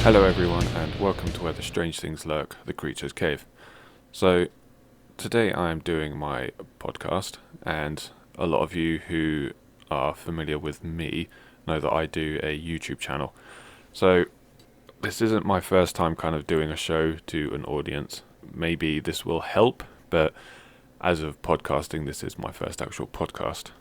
Hello everyone and welcome to Where the Strange Things Lurk, The Creature's Cave. So today I am doing my podcast, and a lot of you who are familiar with me know that I do a YouTube channel. So this isn't my first time kind of doing a show to an audience. Maybe this will help, but as of podcasting, this is my first actual podcast.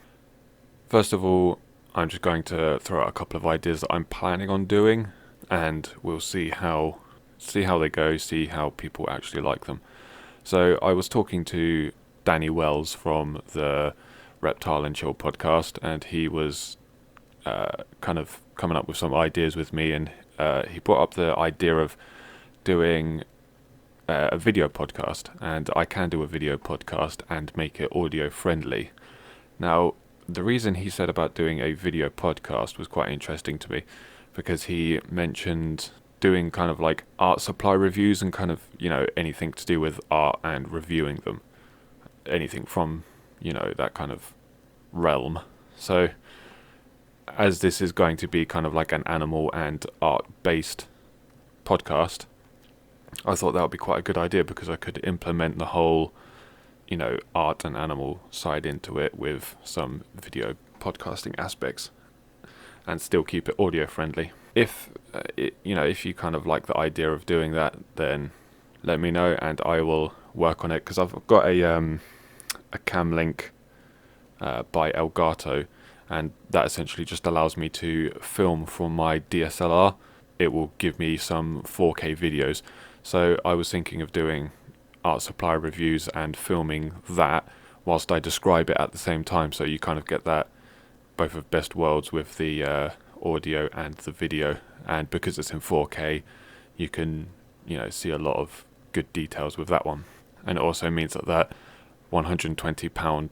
First of all, I'm just going to throw out a couple of ideas that I'm planning on doing, and we'll see how they go, see how people actually like them. So I was talking to Danny Wells from the Reptile and Chill podcast, and he was kind of coming up with some ideas with me, and he brought up the idea of doing a video podcast, and I can do a video podcast and make it audio friendly. Now, the reason he said about doing a video podcast was quite interesting to me, because he mentioned doing kind of like art supply reviews and kind of, anything to do with art and reviewing them. Anything from, that kind of realm. So, as this is going to be kind of like an animal and art based podcast, I thought that would be quite a good idea, because I could implement the whole, art and animal side into it with some video podcasting aspects and still keep it audio friendly. If if you kind of like the idea of doing that, then let me know and I will work on it, because I've got a cam link by Elgato, and that essentially just allows me to film from my DSLR. It will give me some 4K videos. So I was thinking of doing art supply reviews and filming that whilst I describe it at the same time, so you kind of get that both of best worlds with the audio and the video. And because it's in 4K, you can see a lot of good details with that one. And it also means that £120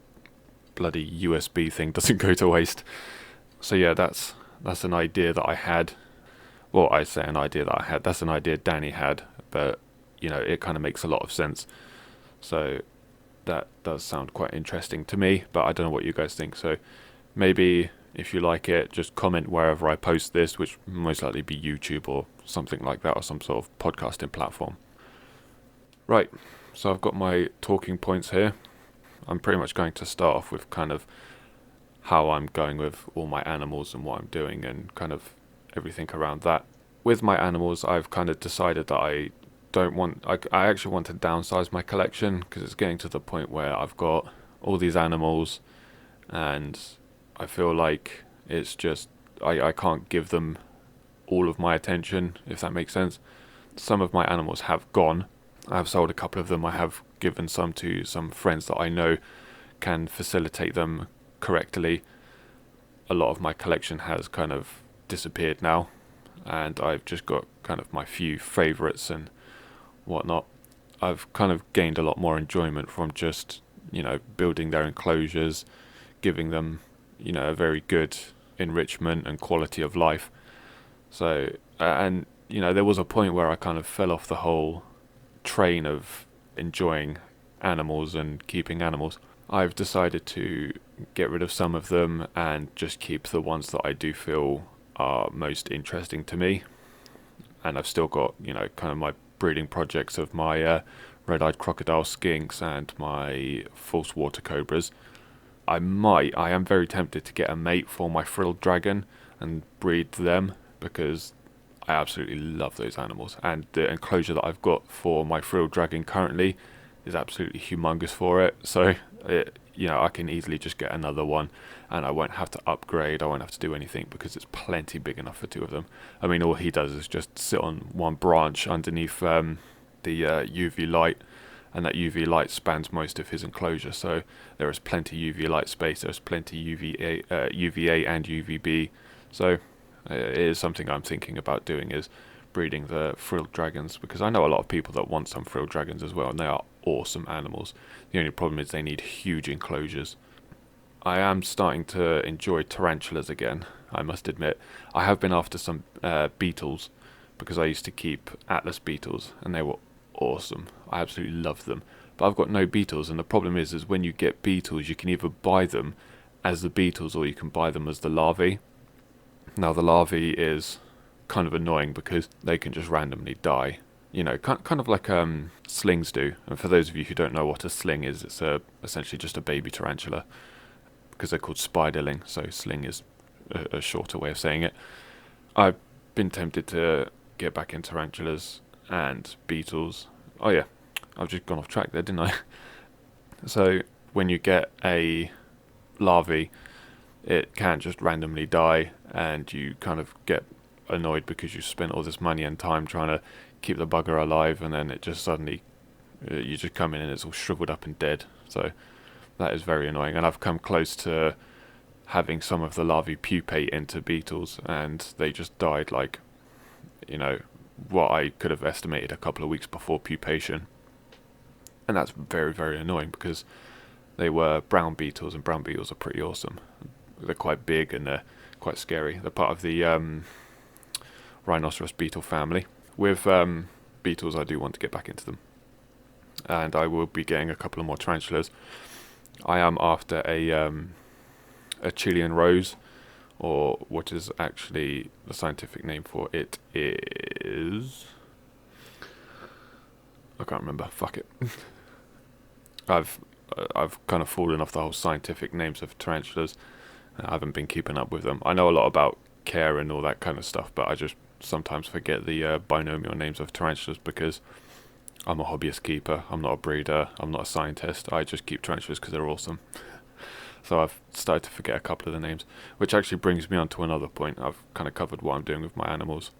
bloody USB thing doesn't go to waste. So yeah, that's an idea that I had. Well, I say an idea that I had. That's an idea Danny had, but it kind of makes a lot of sense. So that does sound quite interesting to me, but I don't know what you guys think. So maybe if you like it, just comment wherever I post this, which will most likely be YouTube or something like that, or some sort of podcasting platform. Right, so I've got my talking points here. I'm pretty much going to start off with kind of how I'm going with all my animals and what I'm doing and kind of everything around that. With my animals, I've kind of decided that I actually want to downsize my collection, because it's getting to the point where I've got all these animals and I feel like it's just, I can't give them all of my attention, if that makes sense. Some of my animals have gone. I have sold a couple of them. I have given some to some friends that I know can facilitate them correctly. A lot of my collection has kind of disappeared now, and I've just got kind of my few favourites and whatnot. I've kind of gained a lot more enjoyment from just, building their enclosures, giving them, a very good enrichment and quality of life. So, and, there was a point where I kind of fell off the whole train of enjoying animals and keeping animals. I've decided to get rid of some of them and just keep the ones that I do feel are most interesting to me. And I've still got, kind of my breeding projects of my red-eyed crocodile skinks and my false water cobras. I am very tempted to get a mate for my frilled dragon and breed them, because I absolutely love those animals. And the enclosure that I've got for my frilled dragon currently is absolutely humongous for it. So, I can easily just get another one, and I won't have to upgrade. I won't have to do anything, because it's plenty big enough for two of them. I mean, all he does is just sit on one branch underneath the UV light, and that UV light spans most of his enclosure. So there is plenty UV light space. There's plenty UVA and UVB. So it is something I'm thinking about doing, is breeding the frilled dragons, because I know a lot of people that want some frilled dragons as well, and they are awesome animals. The only problem is they need huge enclosures. I am starting to enjoy tarantulas again, I must admit. I have been after some beetles, because I used to keep Atlas beetles, and they were awesome. I absolutely loved them. But I've got no beetles, and the problem is when you get beetles, you can either buy them as the beetles or you can buy them as the larvae. Now the larvae is kind of annoying because they can just randomly die. Kind of like slings do. And for those of you who don't know what a sling is, it's essentially just a baby tarantula, because they're called spiderling, so sling is a shorter way of saying it. I've been tempted to get back into tarantulas and beetles. Oh yeah, I've just gone off track there, didn't I? So when you get a larvae, it can just randomly die, and you kind of get annoyed because you spent all this money and time trying to keep the bugger alive, and then it just suddenly, you just come in and it's all shriveled up and dead. So that is very annoying, and I've come close to having some of the larvae pupate into beetles, and they just died like, what I could have estimated a couple of weeks before pupation. And that's very, very annoying because they were brown beetles, and brown beetles are pretty awesome. They're quite big and they're quite scary. They're part of the rhinoceros beetle family. With beetles, I do want to get back into them, and I will be getting a couple of more tarantulas. I am after a Chilean rose, or what is actually the scientific name for it is... I can't remember. Fuck it. I've kind of fallen off the whole scientific names of tarantulas. I haven't been keeping up with them. I know a lot about care and all that kind of stuff, but I just sometimes forget the binomial names of tarantulas because I'm a hobbyist keeper. I'm not a breeder. I'm not a scientist. I just keep tarantulas because they're awesome. So I've started to forget a couple of the names, which actually brings me on to another point. I've kind of covered what I'm doing with my animals.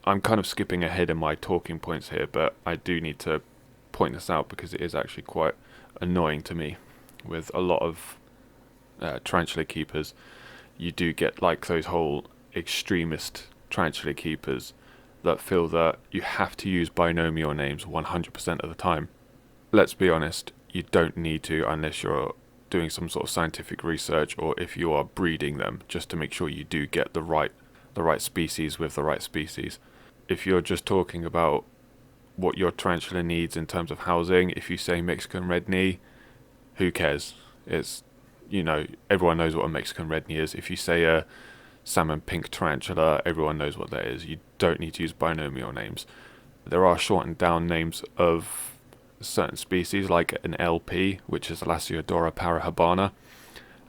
I'm kind of skipping ahead in my talking points here, but I do need to point this out because it is actually quite annoying to me. With a lot of tarantula keepers, you do get like those whole extremist tarantula keepers that feel that you have to use binomial names 100% of the time. Let's be honest, you don't need to unless you're doing some sort of scientific research, or if you are breeding them, just to make sure you do get the right species with the right species. If you're just talking about what your tarantula needs in terms of housing, if you say Mexican red knee, who cares? It's, everyone knows what a Mexican red knee is. If you say a salmon pink tarantula, everyone knows what that is. You don't need to use binomial names. There are shortened down names of certain species, like an LP, which is Lasiodora parahabana,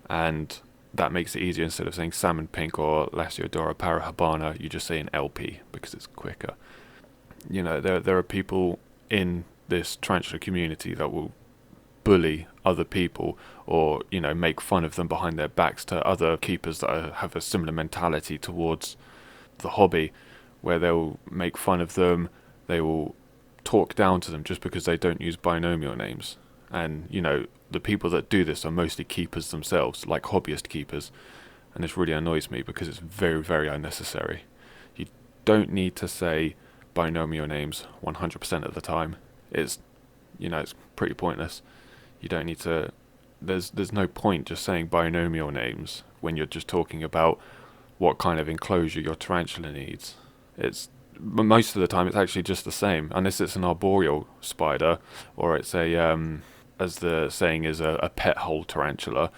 and that makes it easier. Instead of saying salmon pink or Lasiodora parahabana, you just say an LP because it's quicker. There are people in this tarantula community that will bully other people, or make fun of them behind their backs to other keepers that have a similar mentality towards the hobby, where they'll make fun of them, they will talk down to them just because they don't use binomial names. And the people that do this are mostly keepers themselves, like hobbyist keepers, and this really annoys me because it's very, very unnecessary. You don't need to say binomial names 100% of the time. It's pretty pointless. You don't need to. There's no point just saying binomial names when you're just talking about what kind of enclosure your tarantula needs. It's most of the time it's actually just the same, unless it's an arboreal spider, or it's as the saying is, a pet hole tarantula.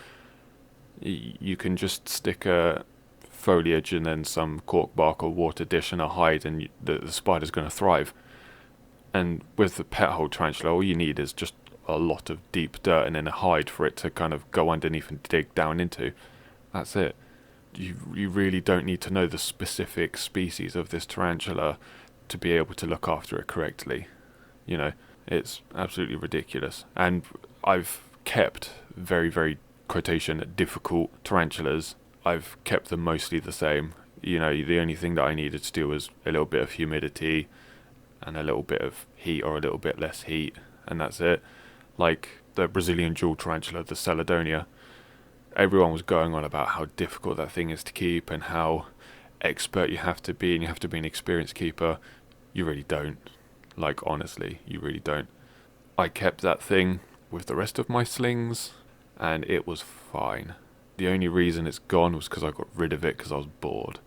You can just stick a foliage and then some cork bark or water dish and a hide, and the spider's going to thrive. And with the pet hole tarantula, all you need is just a lot of deep dirt and then a hide for it to kind of go underneath and dig down into. That's it. You really don't need to know the specific species of this tarantula to be able to look after it correctly. It's absolutely ridiculous. And I've kept very, very quotation difficult tarantulas. I've kept them mostly the same. The only thing that I needed to do was a little bit of humidity and a little bit of heat, or a little bit less heat, and that's it. Like the Brazilian jewel tarantula, the Celadonia, everyone was going on about how difficult that thing is to keep and how expert you have to be, and you have to be an experienced keeper. You really don't. Like, honestly, you really don't. I kept that thing with the rest of my slings, and it was fine. The only reason it's gone was because I got rid of it because I was bored.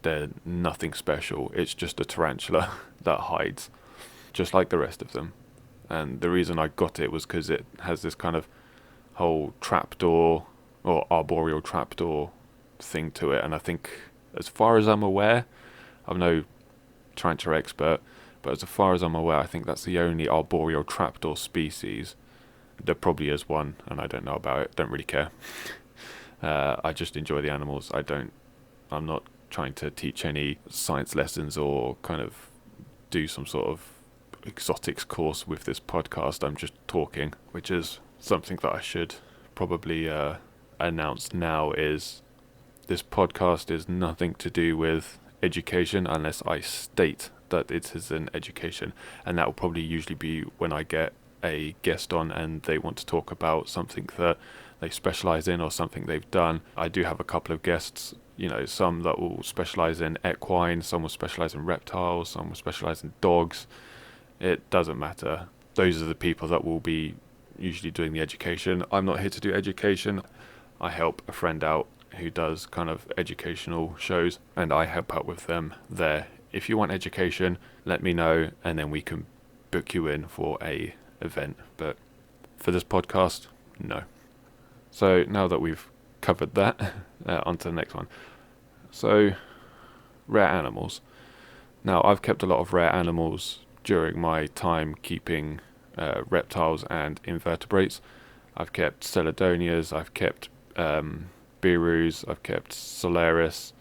They're nothing special. It's just a tarantula that hides, just like the rest of them. And the reason I got it was because it has this kind of whole trapdoor or arboreal trapdoor thing to it. And I think, as far as I'm aware, I'm no tarantula expert, but as far as I'm aware, I think that's the only arboreal trapdoor species. There probably is one, and I don't know about it. Don't really care. I just enjoy the animals. I'm not trying to teach any science lessons or kind of do some sort of exotics course with this podcast. I'm just talking, which is something that I should probably announce now. Is this podcast is nothing to do with education unless I state that it is an education, and that will probably usually be when I get a guest on and they want to talk about something that they specialize in or something they've done. I do have a couple of guests, some that will specialize in equine, some will specialize in reptiles, some will specialize in dogs. It doesn't matter. Those are the people that will be usually doing the education. I'm not here to do education. I help a friend out who does kind of educational shows, and I help out with them there. If you want education, let me know, and then we can book you in for a event. But for this podcast, no. So now that we've covered that, on to the next one. So, rare animals. Now, I've kept a lot of rare animals during my time keeping reptiles and invertebrates. I've kept Celadonias, I've kept Birus, I've kept Solaris,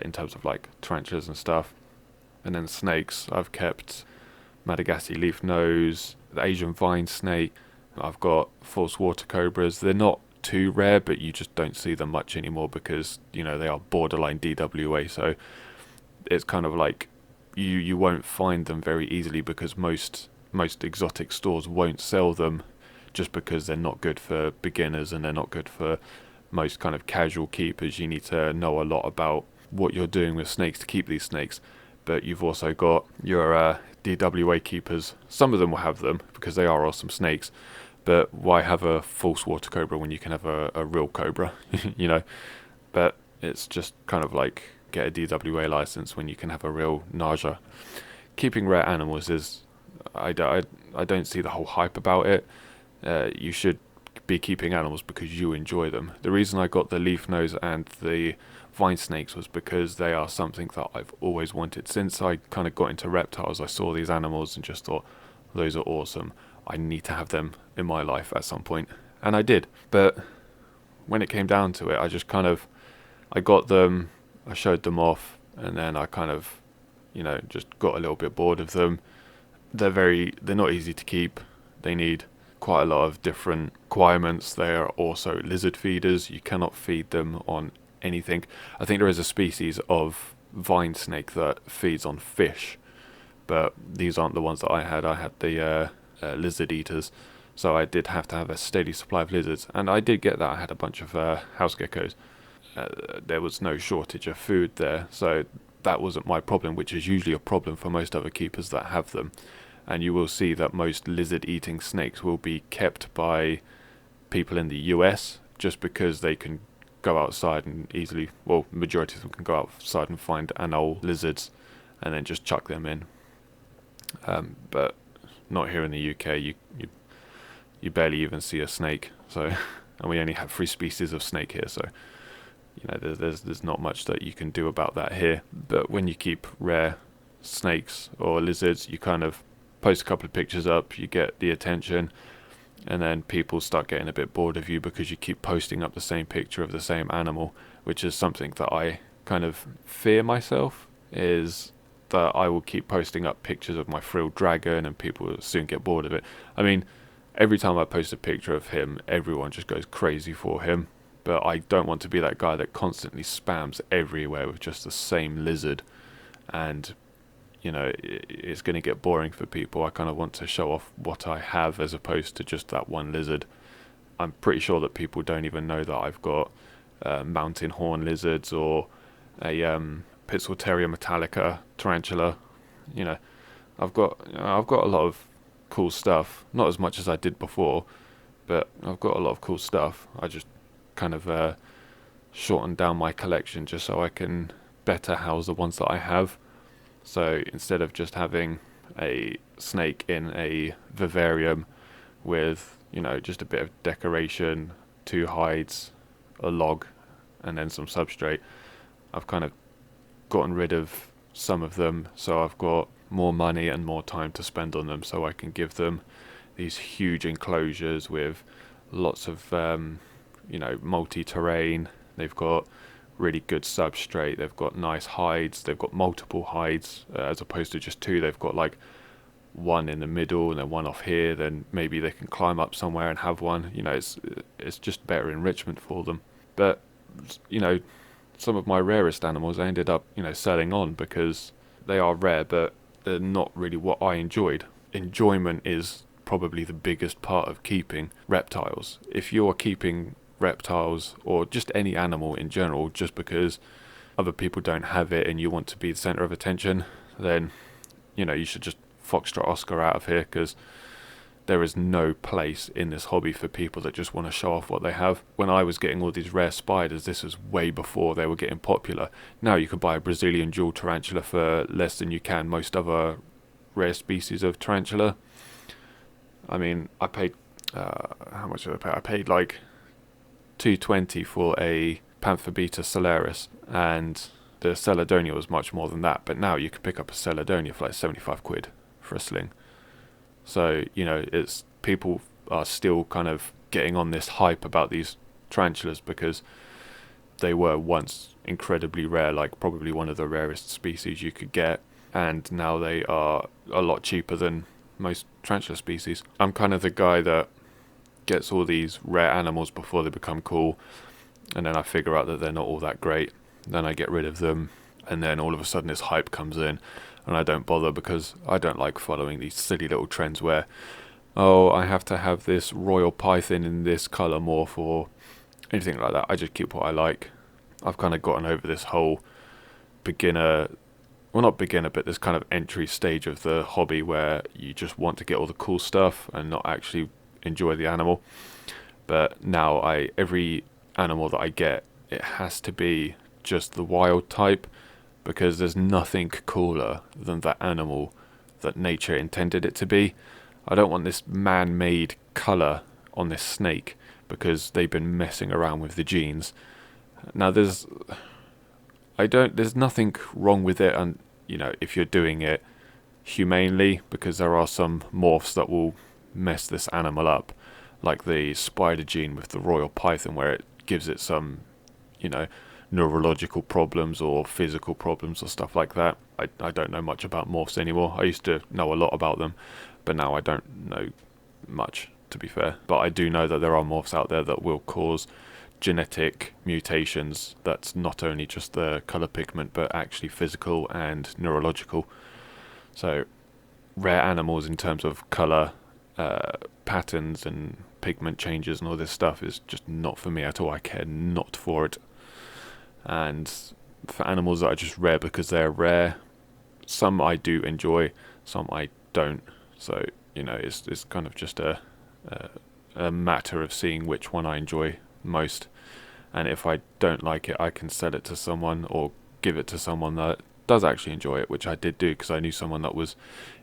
in terms of like tarantulas and stuff. And then snakes, I've kept Madagascar leaf nose, the Asian vine snake. I've got false water cobras. They're not too rare, but you just don't see them much anymore because they are borderline DWA. So it's kind of like you won't find them very easily because most exotic stores won't sell them, just because they're not good for beginners and they're not good for most kind of casual keepers. You need to know a lot about what you're doing with snakes to keep these snakes. But you've also got your DWA keepers. Some of them will have them because they are awesome snakes. But why have a false water cobra when you can have a real cobra, But it's just kind of like get a DWA license when you can have a real Naja. Keeping rare animals is, I don't see the whole hype about it. You should be keeping animals because you enjoy them. The reason I got the leaf nose and the vine snakes was because they are something that I've always wanted. Since I kind of got into reptiles, I saw these animals and just thought, those are awesome. I need to have them in my life at some point. And I did. But when it came down to it, I just I got them, I showed them off, and then I kind of, just got a little bit bored of them. They're not easy to keep. They need quite a lot of different requirements. They are also lizard feeders. You cannot feed them on anything. I think there is a species of vine snake that feeds on fish, but these aren't the ones that I had. I had the lizard eaters, so I did have to have a steady supply of lizards, and I did get that. I had a bunch of house geckos. There was no shortage of food there, so that wasn't my problem, which is usually a problem for most other keepers that have them. And you will see that most lizard-eating snakes will be kept by people in the US just because they can go outside and easily, well, majority of them can go outside and find anole lizards and then just chuck them in. But not here in the UK. You barely even see a snake. So, and we only have 3 species of snake here. So, there's not much that you can do about that here. But when you keep rare snakes or lizards, you kind of post a couple of pictures up, you get the attention, and then people start getting a bit bored of you because you keep posting up the same picture of the same animal, which is something that I kind of fear myself, is that I will keep posting up pictures of my frilled dragon and people will soon get bored of it. I mean, every time I post a picture of him, everyone just goes crazy for him, but I don't want to be that guy that constantly spams everywhere with just the same lizard, and it's going to get boring for people. I kind of want to show off what I have as opposed to just that one lizard. I'm pretty sure that people don't even know that I've got mountain horn lizards or a Pixelteria metallica tarantula. I've got a lot of cool stuff. Not as much as I did before, but I've got a lot of cool stuff. I just kind of shortened down my collection just so I can better house the ones that I have. So instead of just having a snake in a vivarium with, just a bit of decoration, 2 hides, a log, and then some substrate, I've kind of gotten rid of some of them so I've got more money and more time to spend on them, so I can give them these huge enclosures with lots of multi-terrain. They've got really good substrate, they've got nice hides, they've got multiple hides, as opposed to just two. They've got like one in the middle and then one off here, then maybe they can climb up somewhere and have one. It's just better enrichment for them. But some of my rarest animals I ended up selling on, because they are rare but they're not really what I enjoyed. Enjoyment is probably the biggest part of keeping reptiles. If you're keeping reptiles or just any animal in general just because other people don't have it and you want to be the center of attention, then you should just foxtrot Oscar out of here, because there is no place in this hobby for people that just want to show off what they have. When I was getting all these rare spiders, this was way before they were getting popular. Now you can buy a Brazilian jewel tarantula for less than you can most other rare species of tarantula. I mean, I paid how much did I pay? I paid like $220 for a Panther Solaris, and the Celadonia was much more than that. But now you can pick up a Celadonia for like 75 quid for a sling. So it's people are still kind of getting on this hype about these tarantulas because they were once incredibly rare, like probably one of the rarest species you could get, and now they are a lot cheaper than most tarantula species. I'm kind of the guy that gets all these rare animals before they become cool, and then I figure out that they're not all that great. Then I get rid of them, and then all of a sudden this hype comes in, and I don't bother, because I don't like following these silly little trends where, oh, I have to have this royal python in this colour morph or anything like that. I just keep what I like. I've kind of gotten over this whole beginner, well, not beginner, but this kind of entry stage of the hobby where you just want to get all the cool stuff and not actually enjoy the animal. But now every animal that I get, it has to be just the wild type, because there's nothing cooler than that animal that nature intended it to be. I don't want this man-made colour on this snake because they've been messing around with the genes. Now there's nothing wrong with it, and if you're doing it humanely, because there are some morphs that will mess this animal up, like the spider gene with the royal python, where it gives it some neurological problems or physical problems or stuff like that. I don't know much about morphs anymore. I used to know a lot about them, but now I don't know much, to be fair. But I do know that there are morphs out there that will cause genetic mutations that's not only just the colour pigment but actually physical and neurological. So rare animals in terms of colour patterns and pigment changes and all this stuff is just not for me at all. I care not for it. And for animals that are just rare because they're rare, some I do enjoy, some I don't. So it's kind of just a matter of seeing which one I enjoy most. And if I don't like it, I can sell it to someone or give it to someone that does actually enjoy it, which I did do, because I knew someone that was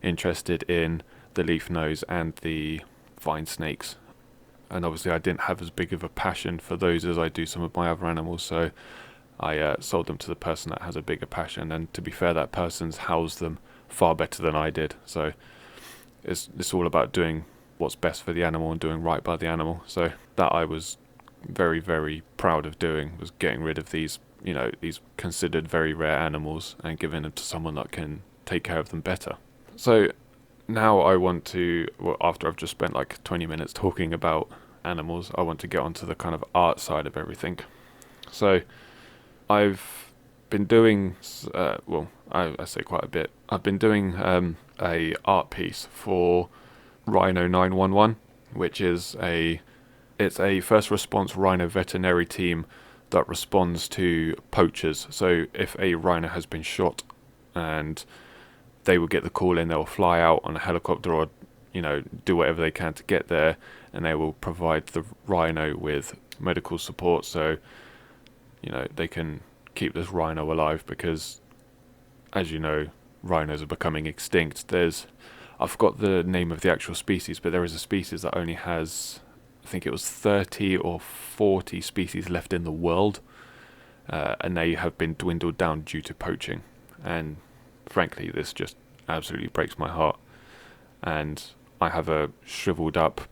interested in the leaf nose and the vine snakes. And obviously I didn't have as big of a passion for those as I do some of my other animals, so I sold them to the person that has a bigger passion, and to be fair, that person's housed them far better than I did. So it's all about doing what's best for the animal and doing right by the animal. So that I was very, very proud of doing, was getting rid of these considered very rare animals and giving them to someone that can take care of them better. So now I want to, after I've just spent like 20 minutes talking about animals, I want to get onto the kind of art side of everything. So I've been doing, I say quite a bit. I've been doing a art piece for Rhino 911, which is it's a first response rhino veterinary team that responds to poachers. So if a rhino has been shot, and they will get the call in, they'll fly out on a helicopter or do whatever they can to get there, and they will provide the rhino with medical support so they can keep this rhino alive, because as you know, rhinos are becoming extinct. I forgot the name of the actual species, but there is a species that only has, I think it was 30 or 40 species left in the world, and they have been dwindled down due to poaching. And frankly, this just absolutely breaks my heart. And I have a shriveled up,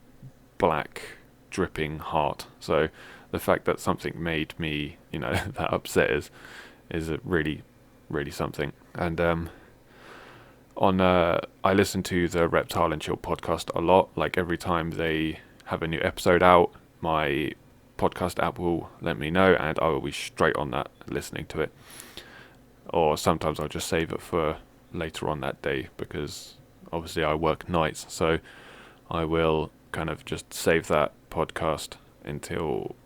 black, dripping heart. So the fact that something made me, that upset is a really, really something. And I listen to the Reptile and Chill podcast a lot. Like every time they have a new episode out, my podcast app will let me know, and I will be straight on that listening to it. Or sometimes I'll just save it for later on that day, because obviously I work nights, so I will kind of just save that podcast until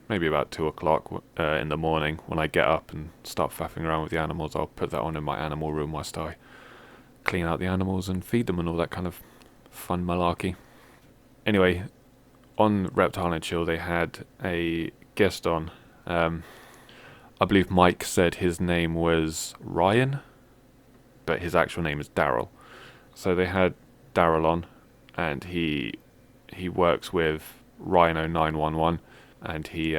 maybe about 2 o'clock in the morning. When I get up and start faffing around with the animals, I'll put that on in my animal room whilst I clean out the animals and feed them and all that kind of fun malarkey. Anyway, on Reptile and Chill, they had a guest on. I believe Mike said his name was Ryan, but his actual name is Daryl. So they had Daryl on, and he works with Rhino 911, and he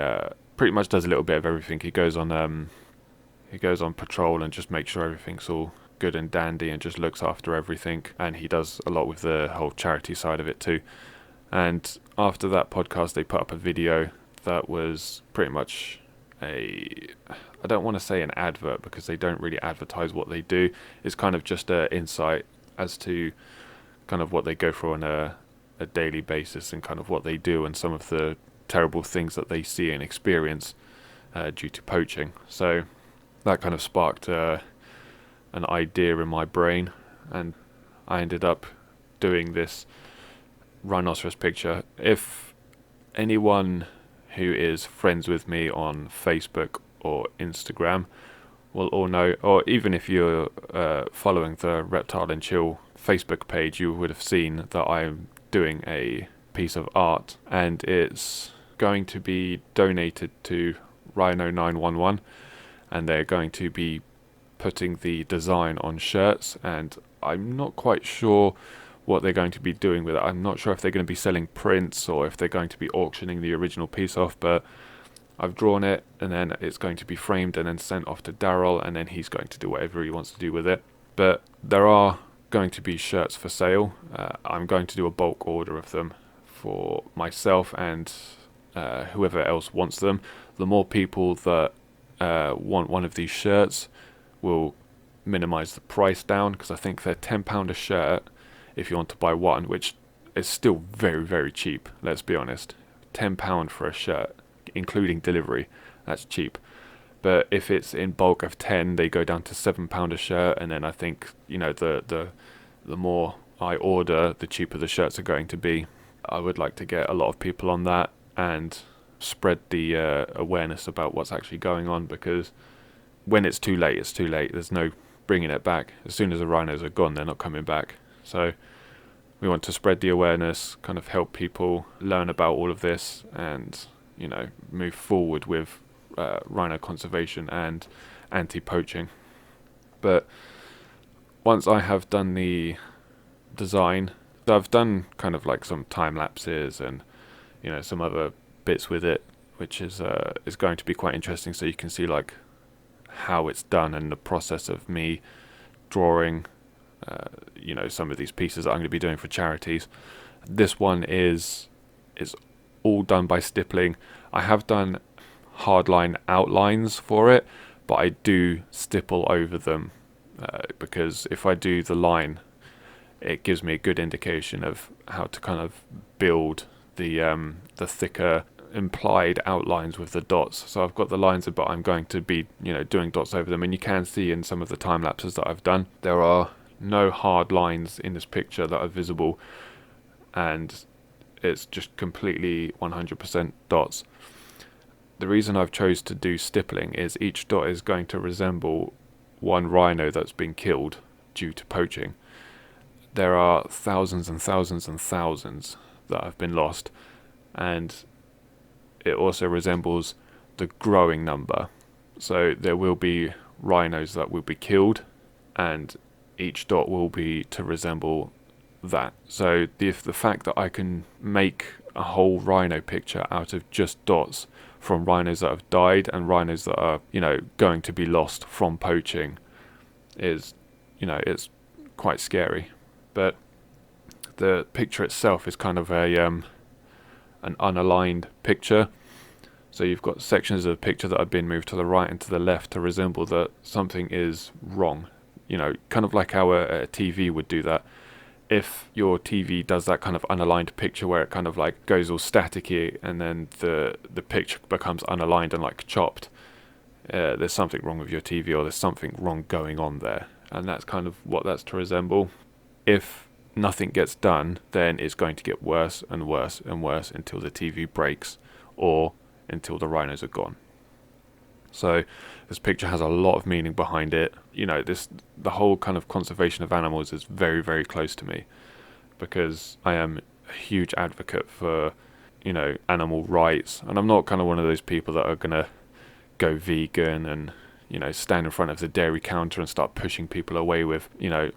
pretty much does a little bit of everything. He goes on patrol and just makes sure everything's all good and dandy, and just looks after everything. And he does a lot with the whole charity side of it too. And after that podcast, they put up a video that was pretty much I don't want to say an advert, because they don't really advertise what they do. It's kind of just an insight as to kind of what they go through on a daily basis, and kind of what they do, and some of the terrible things that they see and experience due to poaching. So that kind of sparked an idea in my brain, and I ended up doing this rhinoceros picture. If anyone who is friends with me on Facebook or Instagram will all know, or even if you're following the Reptile and Chill Facebook page, you would have seen that I'm doing a piece of art, and it's going to be donated to Rhino 911, and they're going to be putting the design on shirts, and I'm not quite sure what they're going to be doing with it. I'm not sure if they're going to be selling prints or if they're going to be auctioning the original piece off, but I've drawn it, and then it's going to be framed and then sent off to Daryl, and then he's going to do whatever he wants to do with it. But there are going to be shirts for sale. I'm going to do a bulk order of them for myself and whoever else wants them. The more people that want one of these shirts will minimize the price down, because I think they're £10 a shirt if you want to buy one, which is still very, very cheap, let's be honest. £10 for a shirt, including delivery, that's cheap. But if it's in bulk of 10, they go down to £7 a shirt, and then I think, the more I order, the cheaper the shirts are going to be. I would like to get a lot of people on that and spread the awareness about what's actually going on, because when it's too late, it's too late. There's no bringing it back. As soon as the rhinos are gone, they're not coming back. So we want to spread the awareness, kind of help people learn about all of this, and move forward with rhino conservation and anti-poaching. But once I have done the design, so I've done kind of like some time lapses and some other bits with it, which is going to be quite interesting. So you can see like how it's done and the process of me drawing some of these pieces that I'm going to be doing for charities. This one is all done by stippling. I have done hardline outlines for it, but I do stipple over them because if I do the line, it gives me a good indication of how to kind of build the thicker implied outlines with the dots. So I've got the lines, but I'm going to be doing dots over them, and you can see in some of the time lapses that I've done, there are no hard lines in this picture that are visible, and it's just completely 100% dots. The reason I've chose to do stippling is each dot is going to resemble one rhino that's been killed due to poaching. There are thousands and thousands and thousands that have been lost, and it also resembles the growing number. So there will be rhinos that will be killed, and each dot will be to resemble that. So the fact that I can make a whole rhino picture out of just dots from rhinos that have died and rhinos that are going to be lost from poaching is it's quite scary. But the picture itself is kind of an unaligned picture. So you've got sections of the picture that have been moved to the right and to the left to resemble that something is wrong. Kind of like how a TV would do that. If your TV does that kind of unaligned picture where it kind of like goes all staticky and then the picture becomes unaligned and like chopped, there's something wrong with your TV, or there's something wrong going on there. And that's kind of what that's to resemble. If nothing gets done, then it's going to get worse and worse and worse until the TV breaks or until the rhinos are gone. So this picture has a lot of meaning behind it. The whole kind of conservation of animals is very, very close to me, because I am a huge advocate for, animal rights. And I'm not kind of one of those people that are going to go vegan and, stand in front of the dairy counter and start pushing people away with,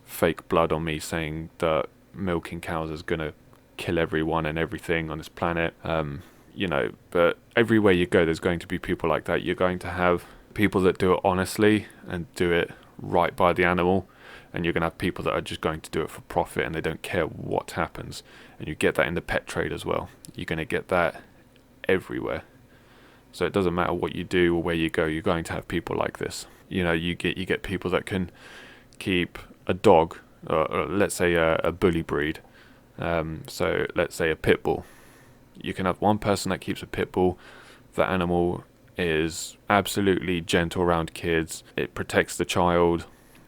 fake blood on me saying that milking cows is going to kill everyone and everything on this planet. But everywhere you go, there's going to be people like that. You're going to have people that do it honestly and do it right by the animal, and you're going to have people that are just going to do it for profit and they don't care what happens. And you get that in the pet trade as well. You're going to get that everywhere. So it doesn't matter what you do or where you go, you're going to have people like this. You get people that can keep a dog, or let's say a bully breed. So let's say a pit bull. You can have one person that keeps a pit bull. The animal is absolutely gentle around kids. It protects the child.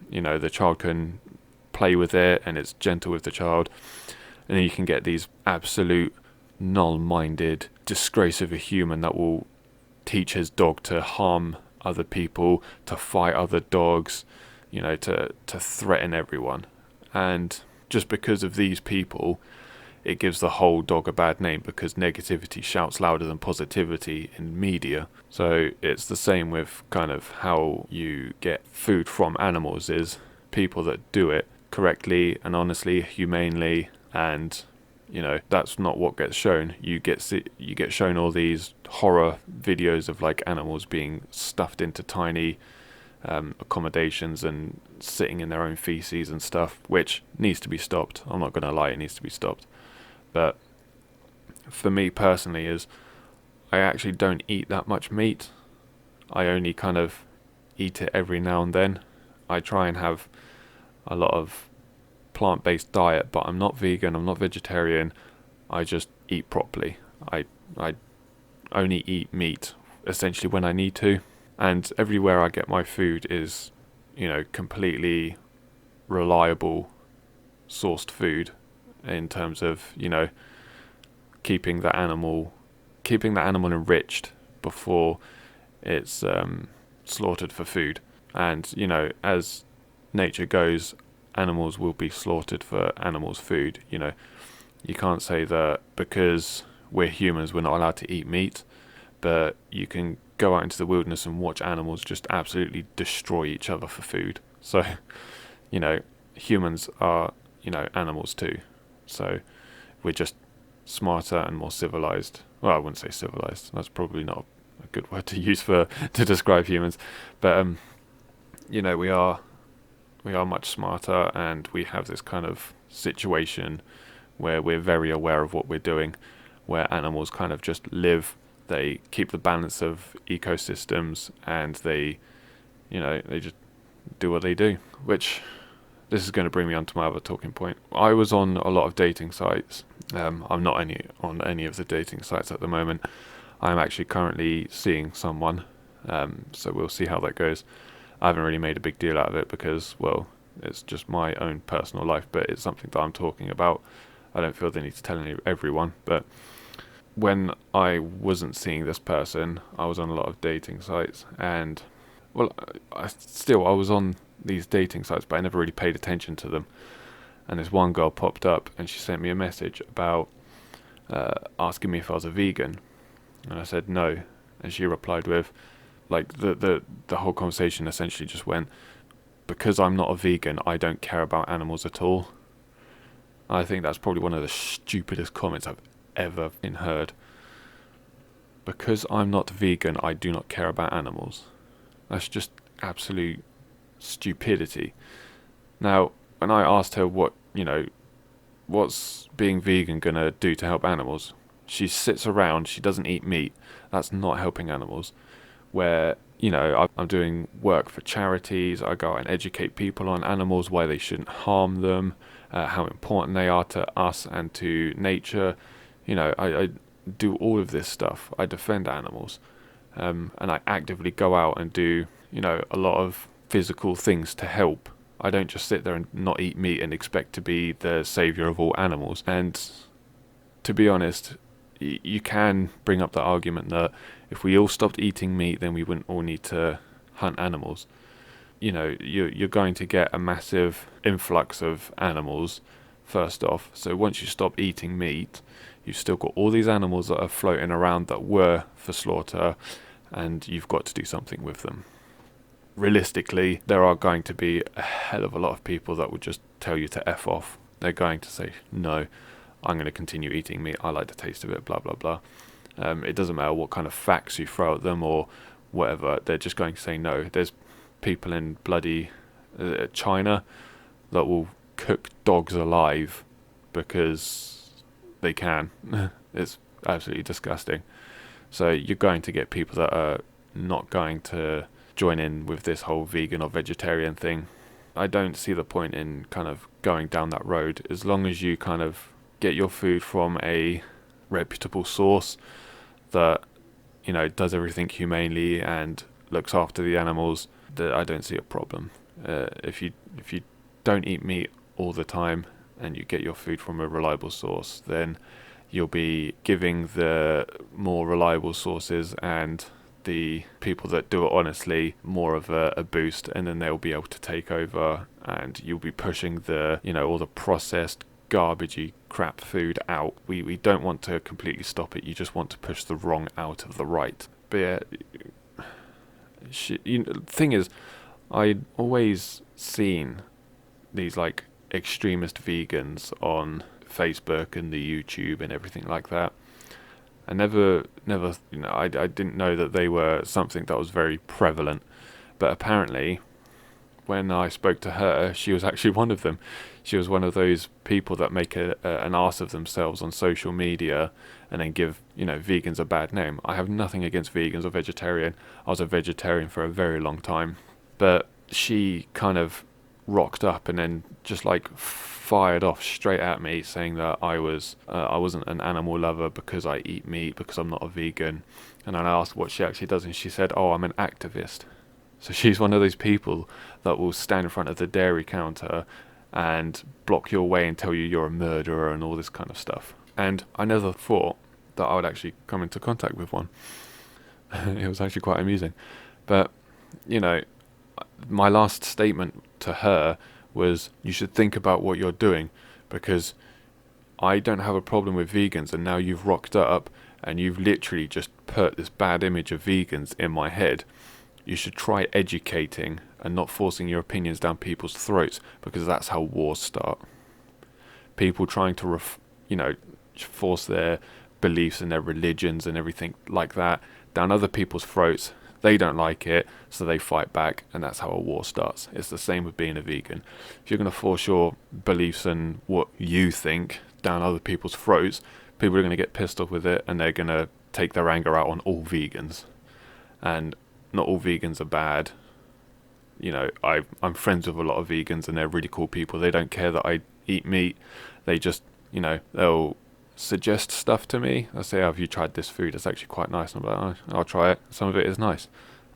The child can play with it and it's gentle with the child. And then you can get these absolute null-minded disgrace of a human that will teach his dog to harm other people, to fight other dogs, to threaten everyone. And just because of these people, it gives the whole dog a bad name, because negativity shouts louder than positivity in media. So it's the same with kind of how you get food from animals, is people that do it correctly and honestly, humanely, and that's not what gets shown. You get shown all these horror videos of like animals being stuffed into tiny accommodations and sitting in their own feces and stuff, which needs to be stopped. I'm not going to lie, it needs to be stopped. But for me personally, I actually don't eat that much meat. I only kind of eat it every now and then. I try and have a lot of plant-based diet, but I'm not vegan, I'm not vegetarian. I just eat properly. I only eat meat essentially when I need to, and everywhere I get my food is, completely reliable sourced food in terms of, keeping the animal enriched before it's slaughtered for food. And as nature goes, animals will be slaughtered for animals' food. You can't say that because we're humans we're not allowed to eat meat, but you can go out into the wilderness and watch animals just absolutely destroy each other for food. So humans are animals too. So we're just smarter and more civilized. Well, I wouldn't say civilized, that's probably not a good word to use to describe humans, but we are much smarter, and we have this kind of situation where we're very aware of what we're doing, where animals kind of just live, they keep the balance of ecosystems, and they just do what they do, which this is going to bring me on to my other talking point. I was on a lot of dating sites. I'm not on any of the dating sites at the moment. I'm actually currently seeing someone, so we'll see how that goes. I haven't really made a big deal out of it because, well, it's just my own personal life, but it's something that I'm talking about. I don't feel the need to tell everyone, but when I wasn't seeing this person, I was on a lot of dating sites, and, well, I was on these dating sites, but I never really paid attention to them. And this one girl popped up, and she sent me a message about asking me if I was a vegan, and I said no, and she replied with, like, the whole conversation essentially just went, because I'm not a vegan, I don't care about animals at all. I think that's probably one of the stupidest comments I've ever heard. Because I'm not vegan, I do not care about animals. That's just absolute stupidity. Now, when I asked her what's being vegan gonna do to help animals, she sits around, she doesn't eat meat. That's not helping animals. Where, I'm doing work for charities, I go out and educate people on animals, why they shouldn't harm them, how important they are to us and to nature. I do all of this stuff. I defend animals. And I actively go out and do, a lot of physical things to help. I don't just sit there and not eat meat and expect to be the savior of all animals. And to be honest, you can bring up the argument that if we all stopped eating meat, then we wouldn't all need to hunt animals. You're going to get a massive influx of animals first off. So once you stop eating meat, you've still got all these animals that are floating around that were for slaughter, and you've got to do something with them. Realistically, there are going to be a hell of a lot of people that would just tell you to F off. They're going to say, no, I'm going to continue eating meat. I like the taste of it, blah, blah, blah. It doesn't matter what kind of facts you throw at them or whatever. They're just going to say no. There's people in bloody China that will cook dogs alive because they can. It's absolutely disgusting. So you're going to get people that are not going to join in with this whole vegan or vegetarian thing. I don't see the point in kind of going down that road as long as you kind of get your food from a reputable source that does everything humanely and looks after the animals. That I don't see a problem. If you don't eat meat all the time and you get your food from a reliable source, then you'll be giving the more reliable sources and the people that do it honestly more of a boost, and then they'll be able to take over, and you'll be pushing the all the processed garbagey crap food out. We don't want to completely stop it. You just want to push the wrong out of the right. But yeah, the thing is, I'd always seen these like extremist vegans on Facebook and the YouTube and everything like that. I never, I didn't know that they were something that was very prevalent. But apparently, when I spoke to her, she was actually one of them. She was one of those people that make an arse of themselves on social media and then give, vegans a bad name. I have nothing against vegans or vegetarian. I was a vegetarian for a very long time. But she kind of rocked up and then just like fired off straight at me, saying that I wasn't an animal lover because I eat meat, because I'm not a vegan. And I asked what she actually does, and she said, "Oh, I'm an activist." So she's one of those people that will stand in front of the dairy counter and block your way and tell you you're a murderer and all this kind of stuff. And I never thought that I would actually come into contact with one. It was actually quite amusing. But, my last statement to her was, you should think about what you're doing, because I don't have a problem with vegans, and now you've rocked up and you've literally just put this bad image of vegans in my head. You should try educating and not forcing your opinions down people's throats, because that's how wars start. People trying to force their beliefs and their religions and everything like that down other people's throats. They don't like it, so they fight back, and that's how a war starts. It's the same with being a vegan. If you're going to force your beliefs and what you think down other people's throats, people are going to get pissed off with it, and they're going to take their anger out on all vegans. And not all vegans are bad. I'm friends with a lot of vegans, and they're really cool people. They don't care that I eat meat. They just, they'll suggest stuff to me. They'll say, "Oh, have you tried this food? It's actually quite nice." And I'm like, "Oh, I'll try it." Some of it is nice.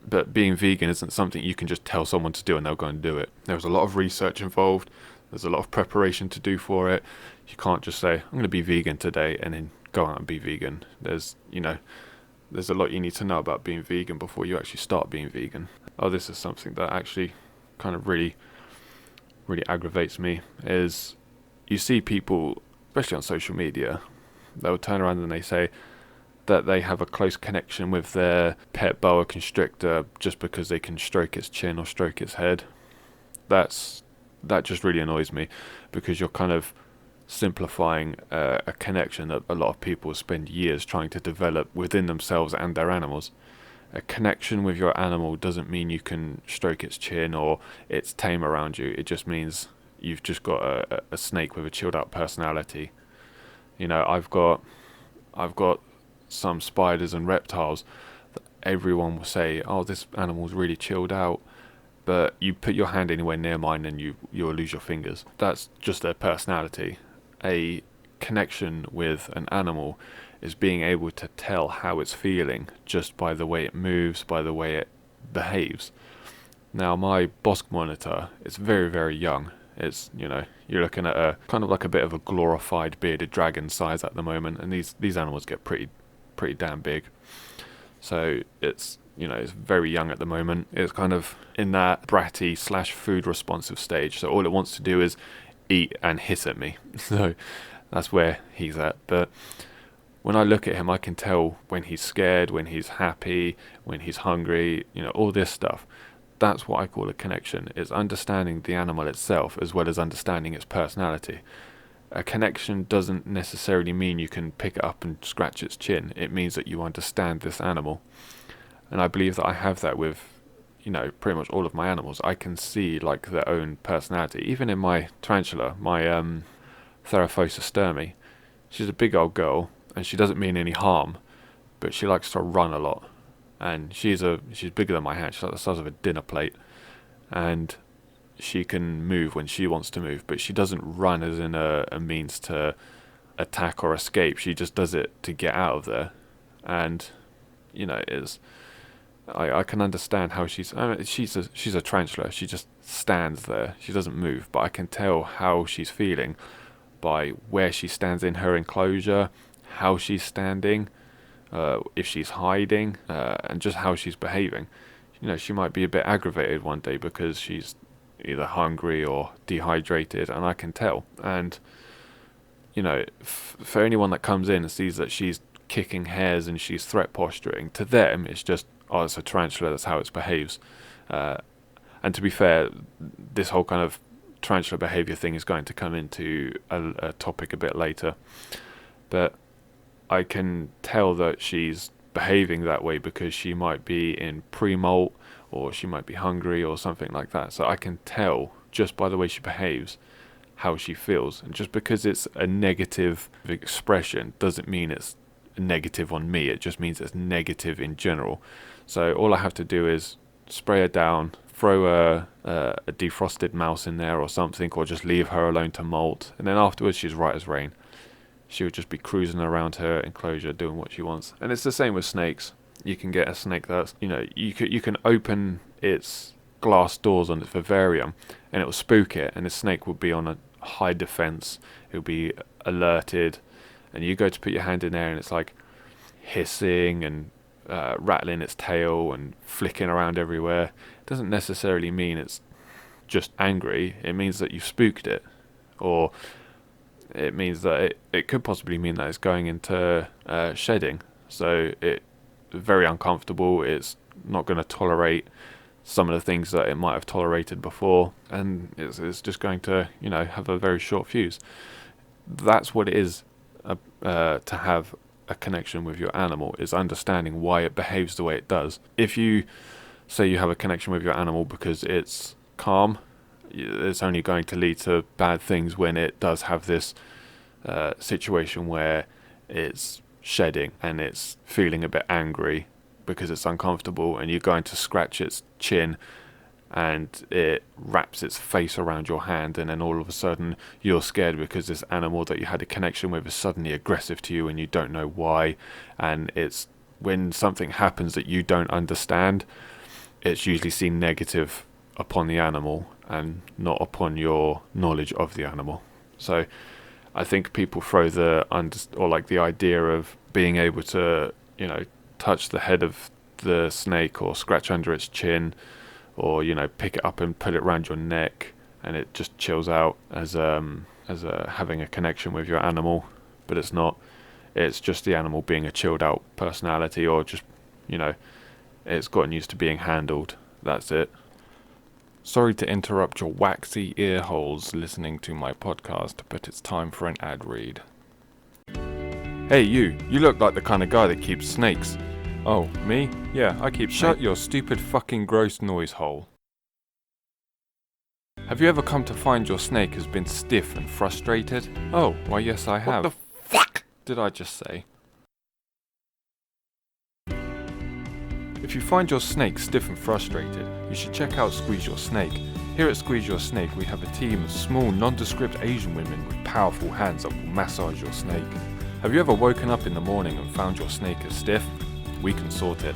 But being vegan isn't something you can just tell someone to do and they'll go and do it. There's a lot of research involved. There's a lot of preparation to do for it. You can't just say, "I'm going to be vegan today," and then go out and be vegan. There's a lot you need to know about being vegan before you actually start being vegan. Oh, this is something that actually kind of really, really aggravates me, is you see people, especially on social media, they'll turn around and they say that they have a close connection with their pet boa constrictor just because they can stroke its chin or stroke its head. That just really annoys me, because you're kind of simplifying a connection that a lot of people spend years trying to develop within themselves and their animals. A connection with your animal doesn't mean you can stroke its chin or it's tame around you. It just means you've just got a snake with a chilled out personality. You know, I've got some spiders and reptiles that everyone will say, oh, this animal's really chilled out. But you put your hand anywhere near mine and you'll lose your fingers. That's just their personality. A connection with an animal is being able to tell how it's feeling just by the way it moves, by the way it behaves. Now, my Bosk monitor is very, very young. It's, you're looking at a kind of like a bit of a glorified bearded dragon size at the moment, and these animals get pretty damn big. So it's very young at the moment. It's kind of in that bratty / food responsive stage. So all it wants to do is eat and hiss at me. So that's where he's at. But when I look at him, I can tell when he's scared, when he's happy, when he's hungry, all this stuff. That's what I call a connection. It's understanding the animal itself as well as understanding its personality. A connection doesn't necessarily mean you can pick it up and scratch its chin. It means that you understand this animal. And I believe that I have that with, pretty much all of my animals. I can see like their own personality. Even in my tarantula, my Theraphosa sturmi, she's a big old girl and she doesn't mean any harm, but she likes to run a lot. And she's bigger than my hand. She's like the size of a dinner plate, and she can move when she wants to move, but she doesn't run as in a means to attack or escape. She just does it to get out of there. And I can understand how she's a tarantula. She just stands there. She doesn't move, but I can tell how she's feeling by where she stands in her enclosure, how she's standing, if she's hiding, and just how she's behaving. She might be a bit aggravated one day because she's either hungry or dehydrated, and I can tell. And for anyone that comes in and sees that she's kicking hairs and she's threat posturing, to them it's just, oh, it's a tarantula, that's how it behaves. And to be fair, this whole kind of tarantula behavior thing is going to come into a topic a bit later, but I can tell that she's behaving that way because she might be in pre-molt, or she might be hungry or something like that. So I can tell just by the way she behaves how she feels. And just because it's a negative expression doesn't mean it's negative on me. It just means it's negative in general. So all I have to do is spray her down, throw a defrosted mouse in there or something, or just leave her alone to molt, and then afterwards she's right as rain. She would just be cruising around her enclosure doing what she wants. And it's the same with snakes. You can get a snake that's, you can open its glass doors on its vivarium and it will spook it, and the snake will be on a high defense. It will be alerted, and you go to put your hand in there and it's like hissing and rattling its tail and flicking around everywhere. It doesn't necessarily mean it's just angry. It means that you've spooked it, or it means that it could possibly mean that it's going into shedding. So it's very uncomfortable. It's not going to tolerate some of the things that it might have tolerated before, and it's just going to have a very short fuse. That's what it is to have a connection with your animal, is understanding why it behaves the way it does. If you say you have a connection with your animal because it's calm, it's only going to lead to bad things when it does have this situation where it's shedding and it's feeling a bit angry because it's uncomfortable, and you're going to scratch its chin and it wraps its face around your hand, and then all of a sudden you're scared because this animal that you had a connection with is suddenly aggressive to you and you don't know why. And it's when something happens that you don't understand, it's usually seen negative upon the animal and not upon your knowledge of the animal. So I think people throw the idea of being able to touch the head of the snake or scratch under its chin, or pick it up and put it around your neck and it just chills out as having a connection with your animal. But it's not. It's just the animal being a chilled out personality, or just it's gotten used to being handled. That's it. Sorry to interrupt your waxy ear holes listening to my podcast, but it's time for an ad read. Hey you look like the kind of guy that keeps snakes. Oh, me? Yeah, I keep snakes. Shut your stupid fucking gross noise hole. Have you ever come to find your snake has been stiff and frustrated? Oh, why yes I have. What the fuck did I just say? If you find your snake stiff and frustrated, you should check out Squeeze Your Snake. Here at Squeeze Your Snake, we have a team of small, nondescript Asian women with powerful hands that will massage your snake. Have you ever woken up in the morning and found your snake is stiff? We can sort it.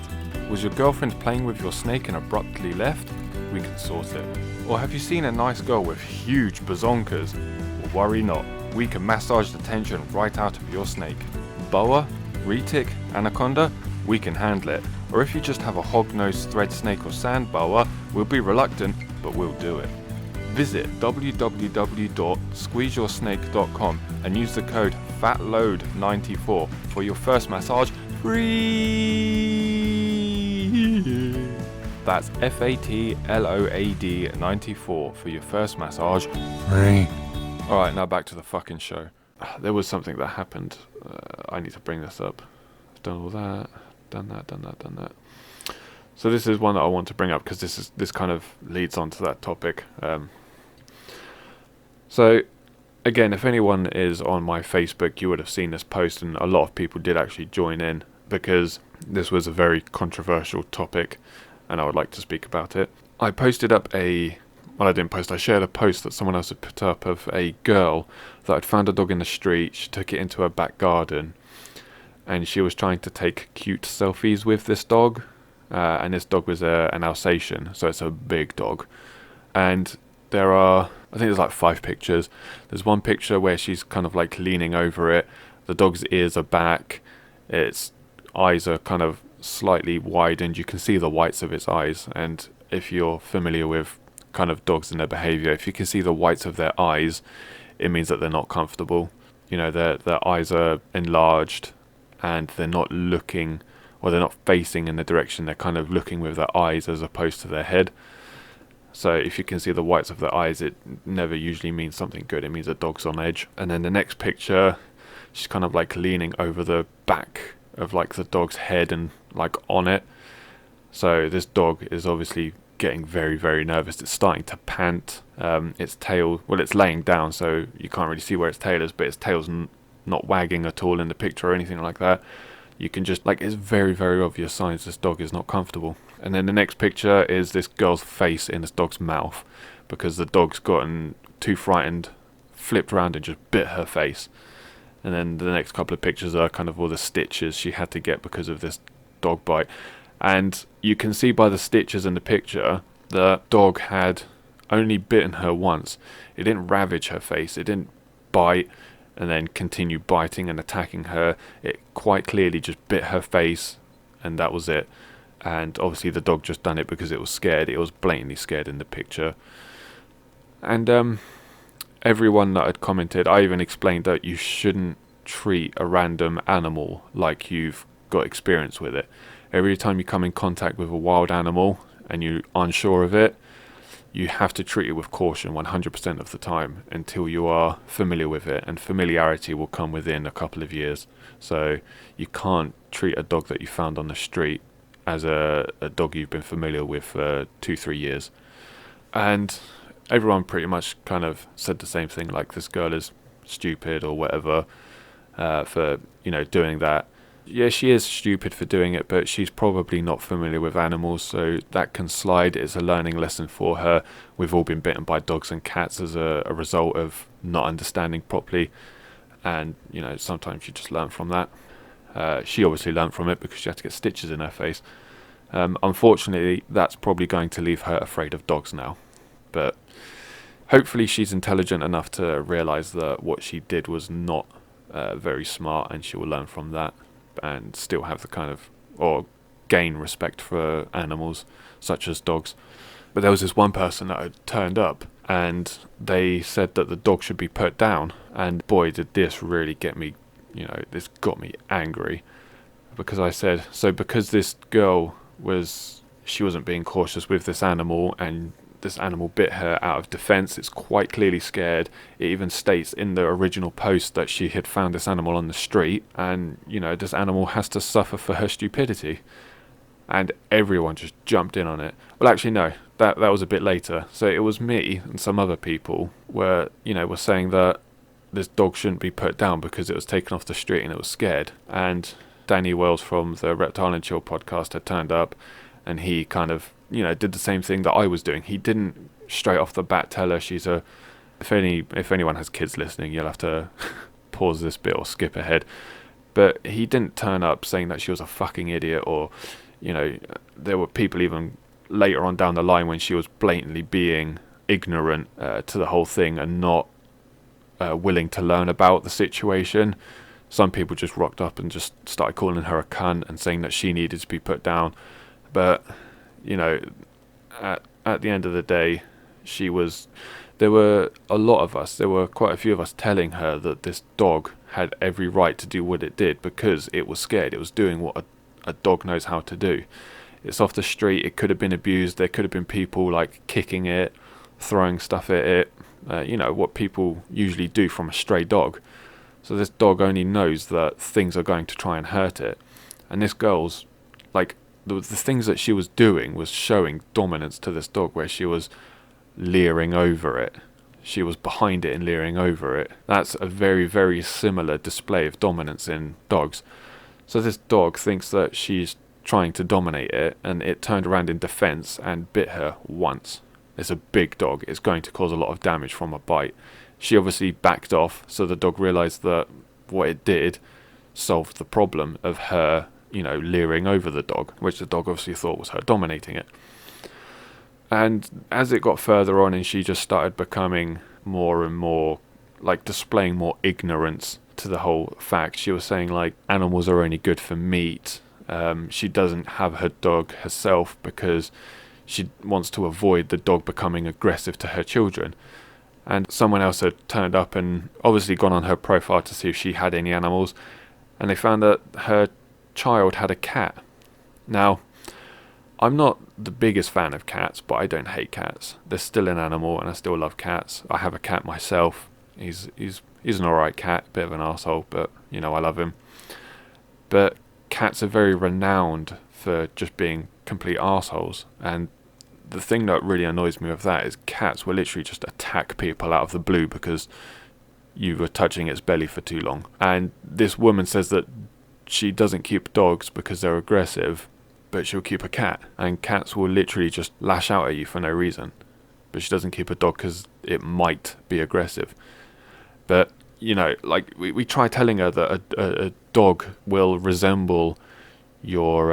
Was your girlfriend playing with your snake and abruptly left? We can sort it. Or have you seen a nice girl with huge bazonkas? Well, worry not. We can massage the tension right out of your snake. Boa, retic, anaconda, we can handle it. Or if you just have a hog-nosed thread snake or sand boa, we'll be reluctant, but we'll do it. Visit www.squeezeyoursnake.com and use the code FATLOAD94 for your first massage free. That's FATLOAD 94 for your first massage free. Alright, now back to the fucking show. There was something that happened. I need to bring this up. I've done all that. Done that. So this is one that I want to bring up because this kind of leads on to that topic. So again, if anyone is on my Facebook, you would have seen this post, and a lot of people did actually join in because this was a very controversial topic and I would like to speak about it. I posted up I shared a post that someone else had put up of a girl that had found a dog in the street. She took it into her back garden and she was trying to take cute selfies with this dog. And this dog was an Alsatian, so it's a big dog. And I think there's like 5 pictures. There's one picture where she's kind of like leaning over it. The dog's ears are back. Its eyes are kind of slightly widened. You can see the whites of its eyes. And if you're familiar with kind of dogs and their behavior, if you can see the whites of their eyes, it means that they're not comfortable. You know, their eyes are enlarged and they're not looking, or they're not facing in the direction. They're kind of looking with their eyes as opposed to their head. So if you can see the whites of their eyes, it never usually means something good. It means a dog's on edge. And then the next picture, she's kind of like leaning over the back of like the dog's head and like on it. So this dog is obviously getting very, very nervous. It's starting to pant. Its tail, well, it's laying down, so you can't really see where its tail is, but its tail's not wagging at all in the picture or anything like that. You can just, like, it's very, very obvious signs this dog is not comfortable. And then the next picture is this girl's face in this dog's mouth because the dog's gotten too frightened, flipped around and just bit her face. And then the next couple of pictures are kind of all the stitches she had to get because of this dog bite. And you can see by the stitches in the picture, the dog had only bitten her once. It didn't ravage her face. It didn't bite and then continue biting and attacking her. It quite clearly just bit her face, and that was it. And obviously the dog just done it because it was scared. It was blatantly scared in the picture. And everyone that had commented, I even explained that you shouldn't treat a random animal like you've got experience with it. Every time you come in contact with a wild animal and you're unsure of it, you have to treat it with caution 100% of the time until you are familiar with it, and familiarity will come within a couple of years. So you can't treat a dog that you found on the street as a dog you've been familiar with for 2-3 years. And everyone pretty much kind of said the same thing, like this girl is stupid or whatever for, doing that. Yeah, she is stupid for doing it, but she's probably not familiar with animals, so that can slide. It's a learning lesson for her. We've all been bitten by dogs and cats as a result of not understanding properly, and sometimes you just learn from that. She obviously learned from it because she had to get stitches in her face. Unfortunately, that's probably going to leave her afraid of dogs now, but hopefully she's intelligent enough to realise that what she did was not very smart, and she will learn from that and still have or gain respect for animals such as dogs. But there was this one person that had turned up and they said that the dog should be put down, and boy did this really get me, this got me angry, because I said, so because this girl she wasn't being cautious with this animal and this animal bit her out of defense, it's quite clearly scared. It even states in the original post that she had found this animal on the street, and this animal has to suffer for her stupidity. And everyone just jumped in on it. Well, actually no, that was a bit later. So it was me and some other people were saying that this dog shouldn't be put down because it was taken off the street and it was scared. And Danny Wells from the Reptile and Chill podcast had turned up, and he kind of did the same thing that I was doing. He didn't straight off the bat tell her she's a. If anyone has kids listening, you'll have to pause this bit or skip ahead. But he didn't turn up saying that she was a fucking idiot, or there were people even later on down the line when she was blatantly being ignorant to the whole thing and not willing to learn about the situation. Some people just rocked up and just started calling her a cunt and saying that she needed to be put down. But at the end of the day, there were a lot of us, there were quite a few of us telling her that this dog had every right to do what it did because it was scared. It was doing what a dog knows how to do. It's off the street. It could have been abused. There could have been people like kicking it, throwing stuff at it. What people usually do from a stray dog. So this dog only knows that things are going to try and hurt it. And this girl's, like, the things that she was doing was showing dominance to this dog, where she was leering over it. She was behind it and leering over it. That's a very, very similar display of dominance in dogs. So this dog thinks that she's trying to dominate it, and it turned around in defense and bit her once. It's a big dog. It's going to cause a lot of damage from a bite. She obviously backed off, so the dog realised that what it did solved the problem of her, leering over the dog, which the dog obviously thought was her dominating it. And as it got further on and she just started becoming more and more, like, displaying more ignorance to the whole fact, she was saying, like, animals are only good for meat. She doesn't have her dog herself because she wants to avoid the dog becoming aggressive to her children. And someone else had turned up and obviously gone on her profile to see if she had any animals, and they found that her child had a cat. Now, I'm not the biggest fan of cats, but I don't hate cats. They're still an animal, and I still love cats. I have a cat myself. He's an alright cat, bit of an arsehole, but I love him. But cats are very renowned for just being complete arseholes, and the thing that really annoys me with that is cats will literally just attack people out of the blue because you were touching its belly for too long. And this woman says that she doesn't keep dogs because they're aggressive, but she'll keep a cat, and cats will literally just lash out at you for no reason. But she doesn't keep a dog because it might be aggressive. But we try telling her that a dog will resemble your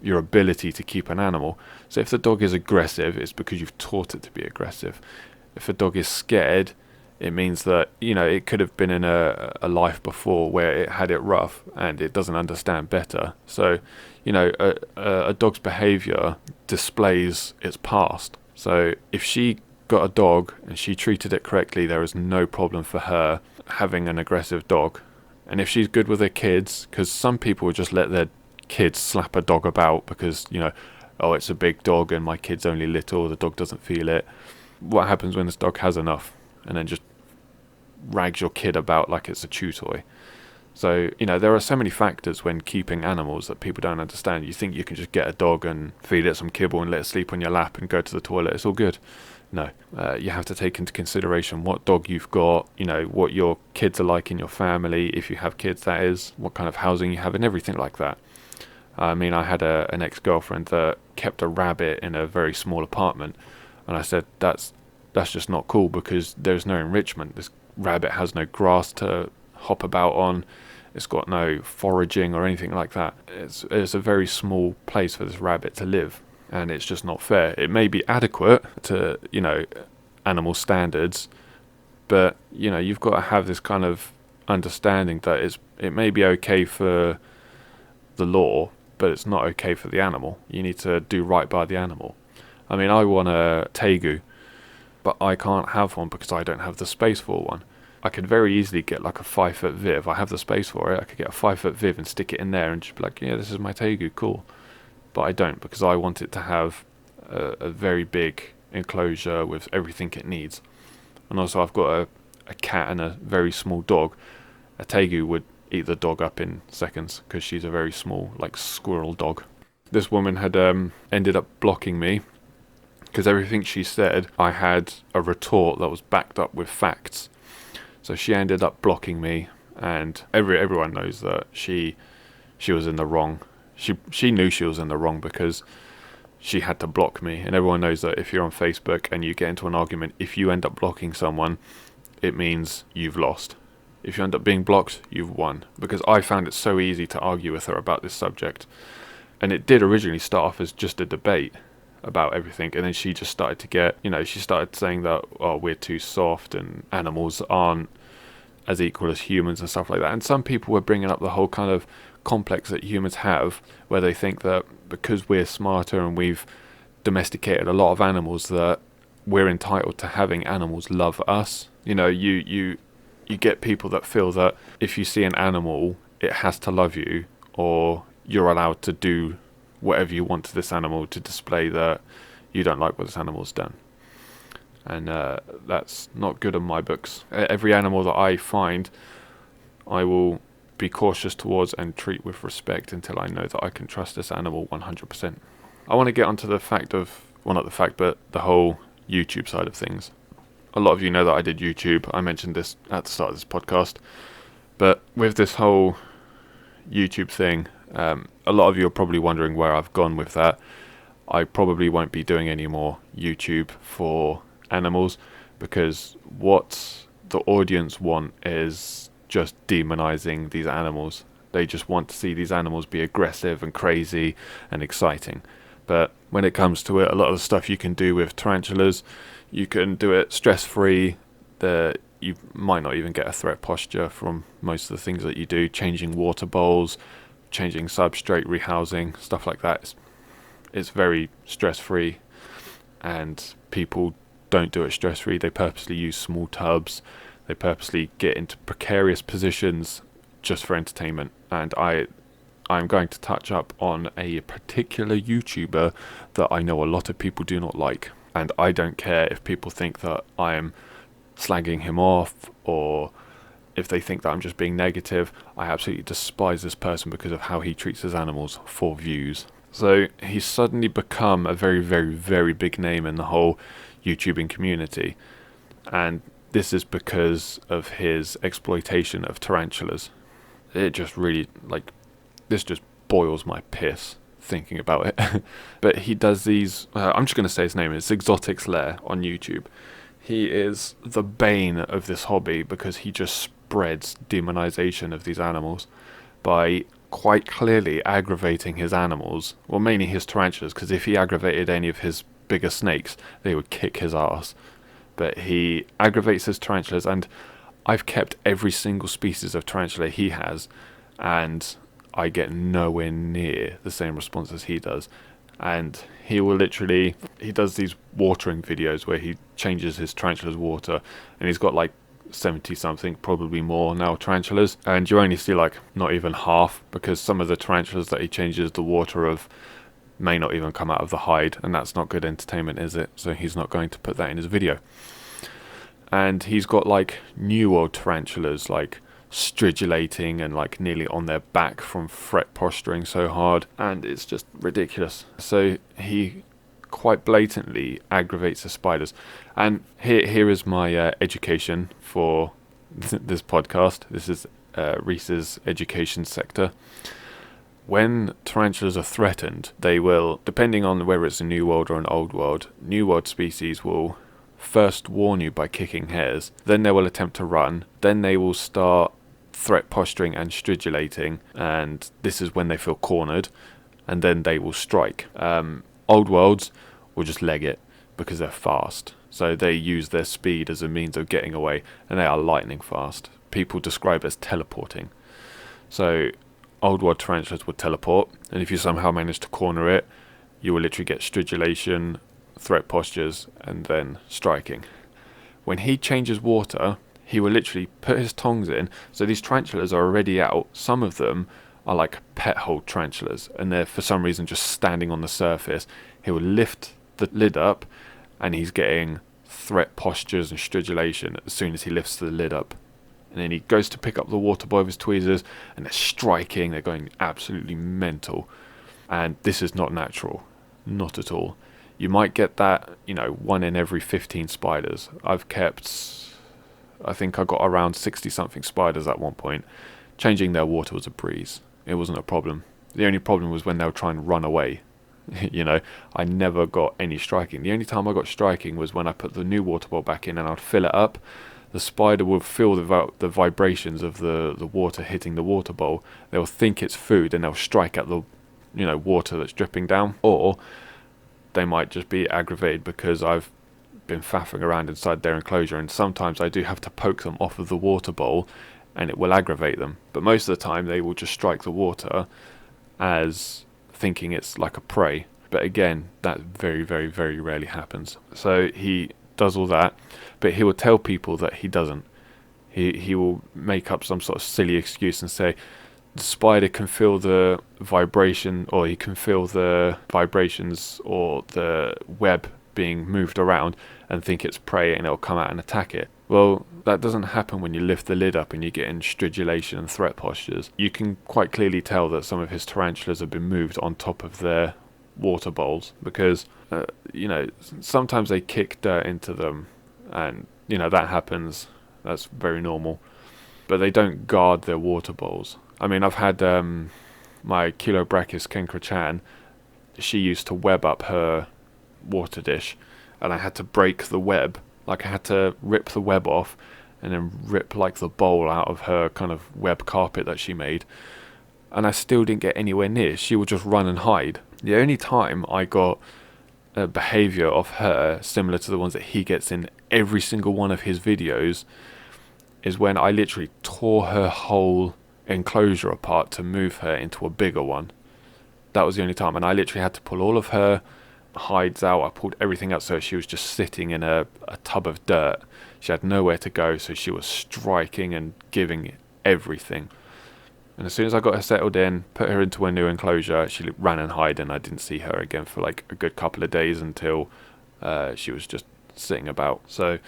ability to keep an animal. So if the dog is aggressive, it's because you've taught it to be aggressive. If a dog is scared, it means that it could have been in a life before where it had it rough and it doesn't understand better. So a dog's behavior displays its past. So if she got a dog and she treated it correctly, there is no problem for her having an aggressive dog. And if she's good with her kids, because some people would just let their kids slap a dog about because oh, it's a big dog and my kid's only little, the dog doesn't feel it. What happens when this dog has enough and then just rags your kid about like it's a chew toy? So there are so many factors when keeping animals that people don't understand. You think you can just get a dog and feed it some kibble and let it sleep on your lap and go to the toilet, it's all good. No, you have to take into consideration what dog you've got, what your kids are like in your family, if you have kids that is, what kind of housing you have and everything like that. I mean, I had an ex-girlfriend that kept a rabbit in a very small apartment, and I said that's just not cool because there's no enrichment. This rabbit has no grass to hop about on. It's got no foraging or anything like that. It's a very small place for this rabbit to live, and it's just not fair. It may be adequate to animal standards, but you've got to have this kind of understanding that it may be okay for the law, but it's not okay for the animal. You need to do right by the animal. I mean, I want a tegu, but I can't have one because I don't have the space for one. I could very easily get like a 5-foot Viv. I have the space for it. I could get a 5-foot Viv and stick it in there and just be like, yeah, this is my tegu, cool. But I don't, because I want it to have a very big enclosure with everything it needs. And also I've got a cat and a very small dog. A tegu would eat the dog up in seconds because she's a very small, like, squirrel dog. This woman had ended up blocking me because everything she said, I had a retort that was backed up with facts. So she ended up blocking me, and everyone knows that she was in the wrong. She knew she was in the wrong because she had to block me, and everyone knows that if you're on Facebook and you get into an argument, if you end up blocking someone, it means you've lost. If you end up being blocked, you've won. Because I found it so easy to argue with her about this subject. And it did originally start off as just a debate about everything, and then she just started to get, she started saying that, oh, we're too soft and animals aren't as equal as humans and stuff like that. And some people were bringing up the whole kind of complex that humans have, where they think that because we're smarter and we've domesticated a lot of animals, that we're entitled to having animals love us. You get people that feel that if you see an animal, it has to love you, or you're allowed to do whatever you want to this animal to display that you don't like what this animal's done. And that's not good in my books. Every animal that I find, I will be cautious towards and treat with respect until I know that I can trust this animal 100%. I want to get onto the fact of, well, not the fact, but the whole YouTube side of things. A lot of you know that I did YouTube. I mentioned this at the start of this podcast. But with this whole YouTube thing, a lot of you are probably wondering where I've gone with that. I probably won't be doing any more YouTube for animals, because what the audience want is just demonizing these animals. They just want to see these animals be aggressive and crazy and exciting. But when it comes to it, a lot of the stuff you can do with tarantulas, you can do it stress-free. You might not even get a threat posture from most of the things that you do. Changing water bowls, changing substrate, rehousing, stuff like that. It's very stress-free, and people don't do it stress-free. They purposely use small tubs. They purposely get into precarious positions just for entertainment. And I'm going to touch up on a particular YouTuber that I know a lot of people do not like. And I don't care if people think that I am slagging him off, or if they think that I'm just being negative. I absolutely despise this person because of how he treats his animals for views. So he's suddenly become a very, very, very big name in the whole YouTubing community. And this is because of his exploitation of tarantulas. It just really, this just boils my piss thinking about it. But he does these, I'm just going to say his name, it's Exotics Lair on YouTube. He is the bane of this hobby because he just spreads demonization of these animals by quite clearly aggravating his animals, well, mainly his tarantulas, because if he aggravated any of his bigger snakes, they would kick his ass. But he aggravates his tarantulas, and I've kept every single species of tarantula he has, and I get nowhere near the same response as he does. And he does these watering videos where he changes his tarantula's water, and he's got 70 something, probably more now, tarantulas, and you only see not even half, because some of the tarantulas that he changes the water of may not even come out of the hide, and that's not good entertainment, is it? So he's not going to put that in his video. And he's got New World tarantulas stridulating and nearly on their back from fret posturing so hard, and it's just ridiculous. So he quite blatantly aggravates the spiders. And here is my education for this podcast. This is Reese's education sector. When tarantulas are threatened, they will, depending on whether it's a New World or an Old World, New World species will first warn you by kicking hairs, then they will attempt to run, then they will start threat posturing and stridulating, and this is when they feel cornered, and then they will strike. Old Worlds will just leg it because they're fast, so they use their speed as a means of getting away, and they are lightning fast. People describe it as teleporting. So Old World tarantulas would teleport, and if you somehow manage to corner it, you will literally get stridulation, threat postures, and then striking. When he changes water, he will literally put his tongs in. So these tarantulas are already out. Some of them are like pet hole tarantulas, and they're for some reason just standing on the surface. He will lift the lid up, and he's getting threat postures and stridulation as soon as he lifts the lid up. And then he goes to pick up the water boy with his tweezers, and they're striking. They're going absolutely mental. And this is not natural. Not at all. You might get that, 1 in every 15 spiders. I think I got around 60 something spiders at one point. Changing their water was a breeze. It wasn't a problem. The only problem was when they would try and run away. I never got any striking. The only time I got striking was when I put the new water bowl back in and I'd fill it up. The spider will feel the vibrations of the water hitting the water bowl. They'll think it's food and they'll strike at the water that's dripping down. Or they might just be aggravated because I've been faffing around inside their enclosure, and sometimes I do have to poke them off of the water bowl and it will aggravate them. But most of the time they will just strike the water as thinking it's like a prey. But again, that very, very, very rarely happens. So he does all that, but he will tell people that he doesn't. He will make up some sort of silly excuse and say the spider can feel the vibration, or he can feel the vibrations or the web being moved around and think it's prey and it'll come out and attack it. Well, that doesn't happen when you lift the lid up and you get in stridulation and threat postures. You can quite clearly tell that some of his tarantulas have been moved on top of their water bowls because, sometimes they kick dirt into them, and, that happens. That's very normal. But they don't guard their water bowls. I mean, I've had my Chilobrachys kencrochan. She used to web up her water dish, and I had to break the web. Like, I had to rip the web off and then rip like the bowl out of her kind of web carpet that she made, and I still didn't get anywhere near. She would just run and hide. The only time I got a behavior of her similar to the ones that he gets in every single one of his videos is when I literally tore her whole enclosure apart to move her into a bigger one. That was the only time, and I literally had to pull all of her hides out. I pulled everything out, so she was just sitting in a tub of dirt. She had nowhere to go, so she was striking and giving everything. And as soon as I got her settled in, put her into a new enclosure, she ran and hid, and I didn't see her again for like a good couple of days until she was just sitting about. So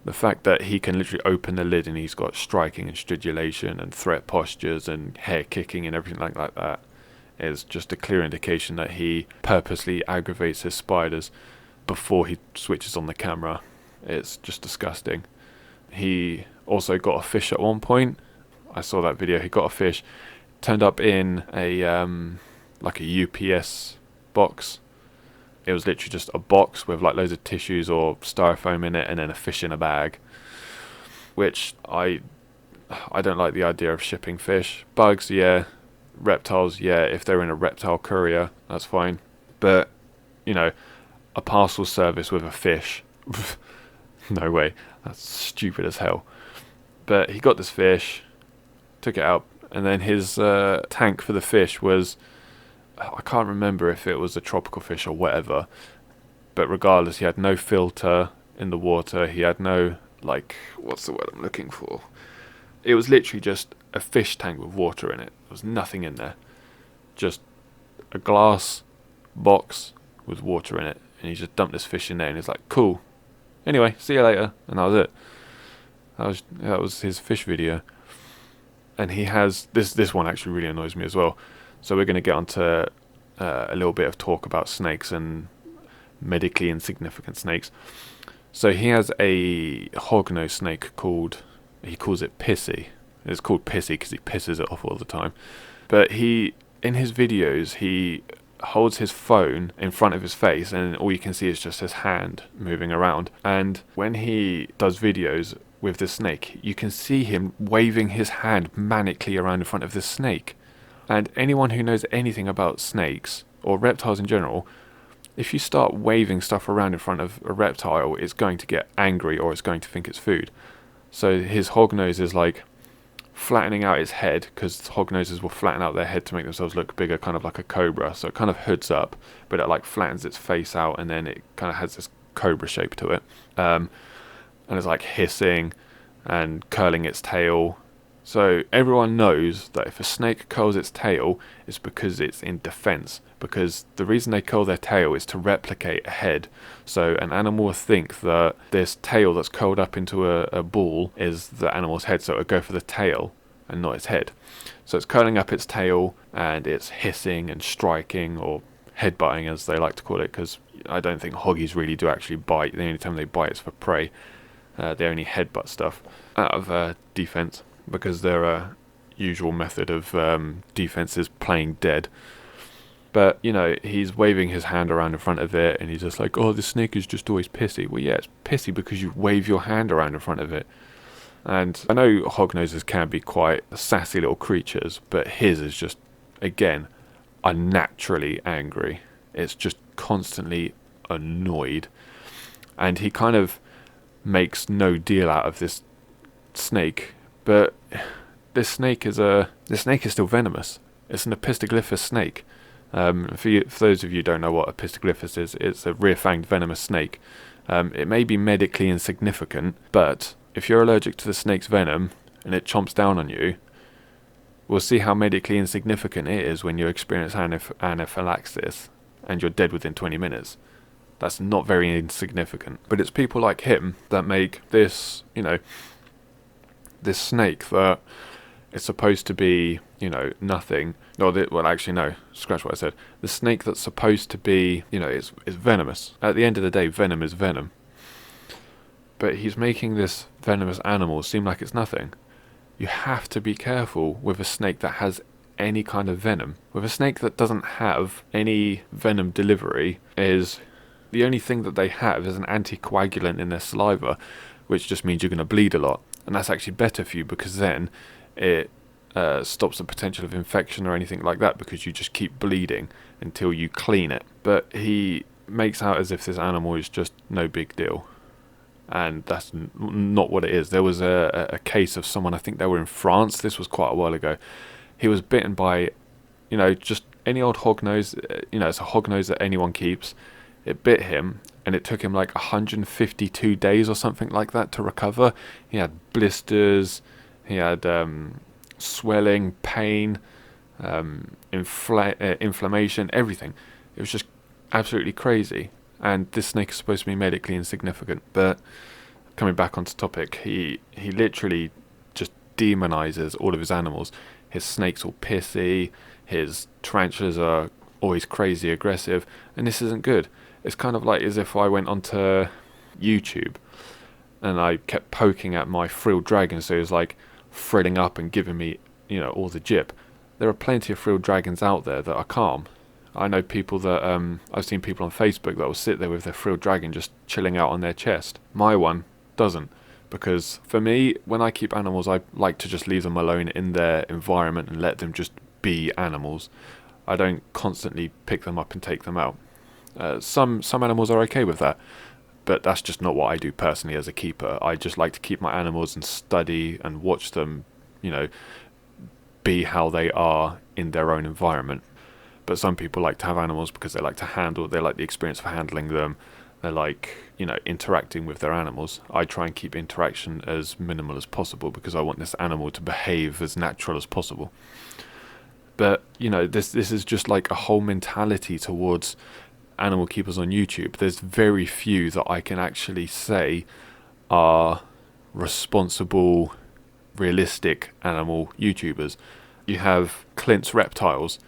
the fact that he can literally open the lid and he's got striking and stridulation and threat postures and hair kicking and everything like that is just a clear indication that he purposely aggravates his spiders before he switches on the camera. It's just disgusting. He also got a fish at one point. I saw that video. He got a fish, turned up in a like a UPS box. It was literally just a box with like loads of tissues or styrofoam in it, and then a fish in a bag. Which I don't like the idea of shipping fish. Bugs, yeah. Reptiles, yeah. If they're in a reptile courier, that's fine. But a parcel service with a fish, no way. That's stupid as hell. But he got this fish, took it out, and then his tank for the fish was, I can't remember if it was a tropical fish or whatever, but regardless, he had no filter in the water. He had no, what's the word I'm looking for? It was literally just a fish tank with water in it. There was nothing in there. Just a glass box with water in it, and he just dumped this fish in there, and he's like, cool. Anyway, see you later, and that was it. That was his fish video. And he has this one actually really annoys me as well. So we're going to get onto a little bit of talk about snakes and medically insignificant snakes. So he has a hognose snake he calls it Pissy. It's called Pissy because he pisses it off all the time. But in his videos, he holds his phone in front of his face, and all you can see is just his hand moving around. And when he does videos with this snake, you can see him waving his hand manically around in front of this snake. And anyone who knows anything about snakes, or reptiles in general, if you start waving stuff around in front of a reptile, it's going to get angry or it's going to think it's food. So his hognose is like flattening out its head, because hognoses will flatten out their head to make themselves look bigger, kind of like a cobra. So it kind of hoods up, but it like flattens its face out, and then it kind of has this cobra shape to it. And it's like hissing and curling its tail. So everyone knows that if a snake curls its tail, it's because it's in defense. Because the reason they curl their tail is to replicate a head. So an animal will think that this tail that's curled up into a ball is the animal's head, so it would go for the tail and not its head. So it's curling up its tail, and it's hissing and striking, or headbutting as they like to call it, because I don't think hoggies really do actually bite. The only time they bite is for prey. They only headbutt stuff out of defense, because their usual method of defense is playing dead. But, he's waving his hand around in front of it, and he's just like, oh, the snake is just always pissy. Well, yeah, it's pissy because you wave your hand around in front of it. And I know hognoses can be quite sassy little creatures, but his is just, again, unnaturally angry. It's just constantly annoyed. And he kind of makes no deal out of this snake, but this snake is still venomous. It's an epistoglyphus snake. For those of you who don't know what epistoglyphus is, it's a rear-fanged venomous snake. It may be medically insignificant, but if you're allergic to the snake's venom and it chomps down on you, we'll see how medically insignificant it is when you experience anaphylaxis and you're dead within 20 minutes. That's not very insignificant. But it's people like him that make this, this snake that is supposed to be, nothing. Well, actually, no, scratch what I said. The snake that's supposed to be, is venomous. At the end of the day, venom is venom. But he's making this venomous animal seem like it's nothing. You have to be careful with a snake that has any kind of venom. With a snake that doesn't have any venom delivery, the only thing that they have is an anticoagulant in their saliva, which just means you're going to bleed a lot. And that's actually better for you, because then it stops the potential of infection or anything like that, because you just keep bleeding until you clean it. But he makes out as if this animal is just no big deal. And that's not what it is. There was a case of someone, I think they were in France, this was quite a while ago. He was bitten by, just any old hognose, it's a hognose that anyone keeps. It bit him, and it took him like 152 days or something like that to recover. He had blisters, he had swelling, pain, inflammation, everything. It was just absolutely crazy. And this snake is supposed to be medically insignificant, but coming back onto topic, he literally just demonizes all of his animals. His snake's all pissy, his tarantulas are always crazy aggressive, and this isn't good. It's kind of like as if I went onto YouTube and I kept poking at my frilled dragon, so it was like frilling up and giving me, all the jip. There are plenty of frilled dragons out there that are calm. I know people that, I've seen people on Facebook that will sit there with their frilled dragon just chilling out on their chest. My one doesn't, because for me, when I keep animals, I like to just leave them alone in their environment and let them just be animals. I don't constantly pick them up and take them out. Some animals are okay with that, but that's just not what I do personally as a keeper. I just like to keep my animals and study and watch them, be how they are in their own environment. But some people like to have animals because they like the experience of handling them. They like, interacting with their animals. I try and keep interaction as minimal as possible because I want this animal to behave as natural as possible. But, this is just like a whole mentality towards animal keepers on YouTube. There's very few that I can actually say are responsible, realistic animal YouTubers. You have Clint's Reptiles.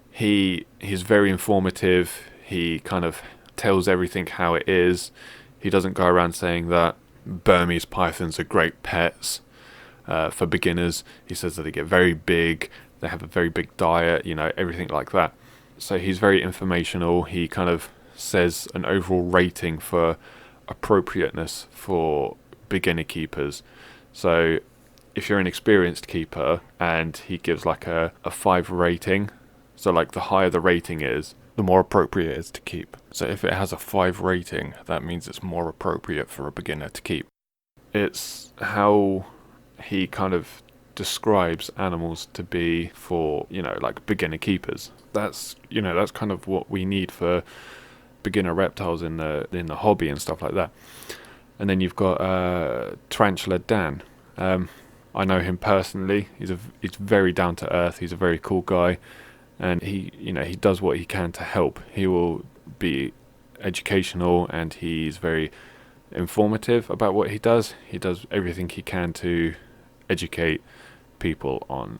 He's very informative. He kind of tells everything how it is. He doesn't go around saying that Burmese pythons are great pets for beginners. He says that they get very big, they have a very big diet, everything like that. So he's very informational. He kind of says an overall rating for appropriateness for beginner keepers. So if you're an experienced keeper and he gives like a 5 rating, so like the higher the rating is, the more appropriate it is to keep. So if it has a 5 rating, that means it's more appropriate for a beginner to keep. It's how he kind of describes animals to be for, like beginner keepers. That's kind of what we need for beginner reptiles in the hobby and stuff like that. And then you've got Tarantula Dan. I know him personally. He's very down to earth. He's a very cool guy. And he does what he can to help. He will be educational and he's very informative about what he does. He does everything he can to educate people on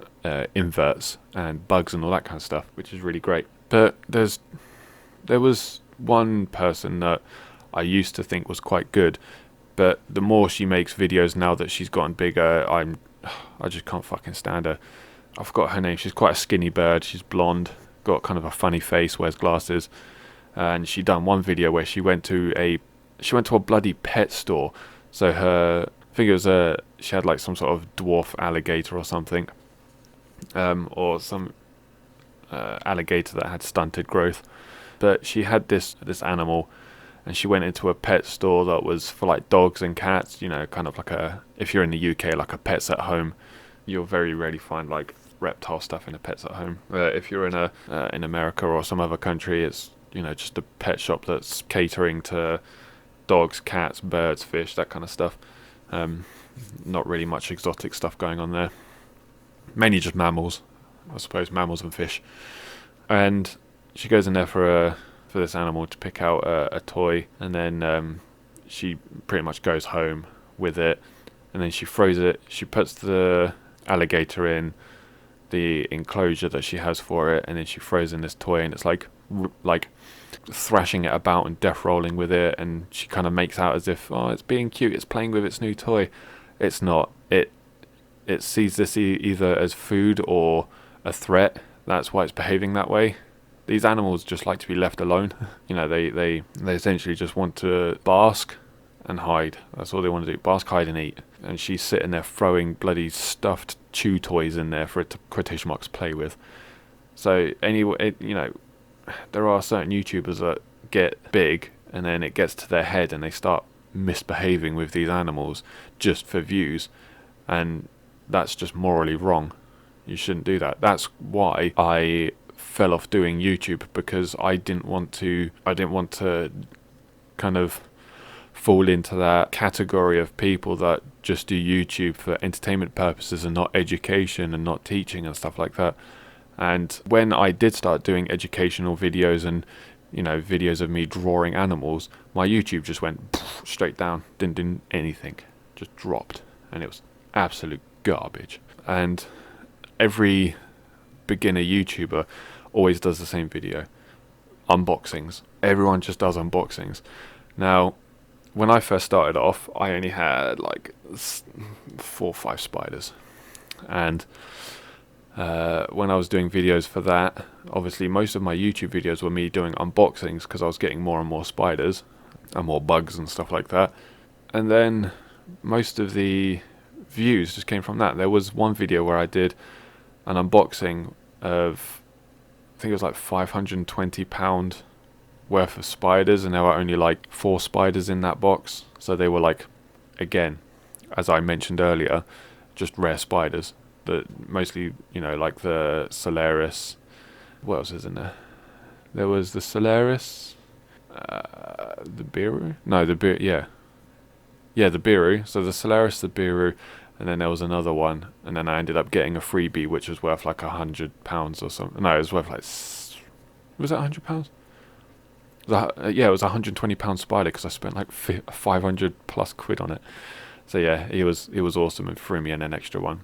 inverts and bugs and all that kind of stuff, which is really great. But there was one person that I used to think was quite good, but the more she makes videos now that she's gotten bigger, I just can't fucking stand her. I forgot her name. She's quite a skinny bird. She's blonde, got kind of a funny face, wears glasses, and she done one video where she went to a bloody pet store. So I think it was she had like some sort of dwarf alligator or something, or some alligator that had stunted growth. But she had this animal, and she went into a pet store that was for like dogs and cats. You know, kind of like if you're in the UK, like a Pets at Home. You'll very rarely find like reptile stuff in a Pets at Home. If you're in America or some other country, it's, you know, just a pet shop that's catering to dogs, cats, birds, fish, that kind of stuff. Not really much exotic stuff going on there. Mainly just mammals, I suppose, mammals and fish. And she goes in there for this animal to pick out a toy, and then she pretty much goes home with it, and then she throws it. She puts the alligator in the enclosure that she has for it, and then she throws in this toy, and it's like thrashing it about and death rolling with it, and she kind of makes out as if, oh, it's being cute, it's playing with its new toy. It's not. It sees this either as food or a threat. That's why it's behaving that way. These animals just like to be left alone. You know, they essentially just want to bask and hide. That's all they want to do. Bask, hide, and eat. And she's sitting there throwing bloody stuffed chew toys in there for it to, quotation marks, play with. So anyway, you know, there are certain YouTubers that get big, and then it gets to their head, and they start misbehaving with these animals just for views, and that's just morally wrong. You shouldn't do that. That's why I fell off doing YouTube, because I didn't want to kind of fall into that category of people that just do YouTube for entertainment purposes and not education and not teaching and stuff like that. And when I did start doing educational videos and, you know, videos of me drawing animals, my YouTube just went straight down, didn't do anything, just dropped, and it was absolute garbage. And every beginner YouTuber always does the same video, unboxings. Everyone just does unboxings. Now, when I first started off, I only had like 4 or 5 spiders, and when I was doing videos for that, obviously most of my YouTube videos were me doing unboxings, because I was getting more and more spiders and more bugs and stuff like that. And then most of the views just came from that. There was one video where I did an unboxing of, I think it was like £520 worth of spiders, and there were only like 4 spiders in that box. So they were like, again, as I mentioned earlier, just rare spiders. That mostly, you know, like the Solaris. What else is in there? There was the Solaris, the Biru. No, the Biru. Yeah, the Biru. So the Solaris, the Biru, and then there was another one, and then I ended up getting a freebie which was worth like £100 or something. No, it was worth like, was it £100? Yeah, it was £120 spider, because I spent like 500 plus quid on it. So yeah, it was awesome, and threw me in an extra one.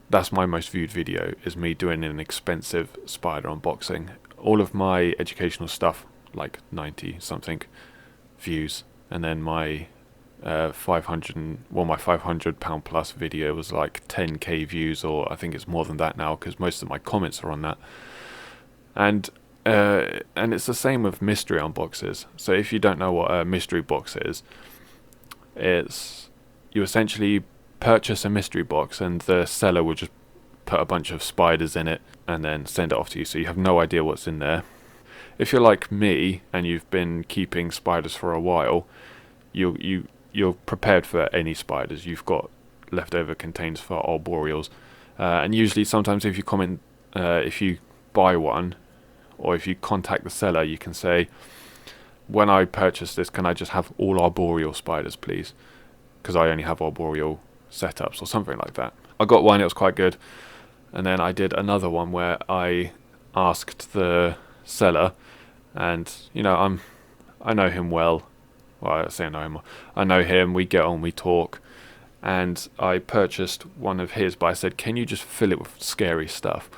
That's my most viewed video, is me doing an expensive spider unboxing. All of my educational stuff, like 90 something views, and then my my £500 plus video was like 10k views, or I think it's more than that now, because most of my comments are on that. And it's the same with mystery unboxes. So if you don't know what a mystery box is, it's, you essentially purchase a mystery box, and the seller will just put a bunch of spiders in it and then send it off to you, so you have no idea what's in there. If you're like me and you've been keeping spiders for a while, you're prepared for any spiders. You've got leftover containers for arboreals, and usually sometimes if you buy one, or if you contact the seller, you can say, when I purchase this, can I just have all arboreal spiders, please? Because I only have arboreal setups, or something like that. I got one, it was quite good, and then I did another one where I asked the seller, and you know, I know him well. Well, I say I know him well. I know him, we get on, we talk, and I purchased one of his, but I said, can you just fill it with scary stuff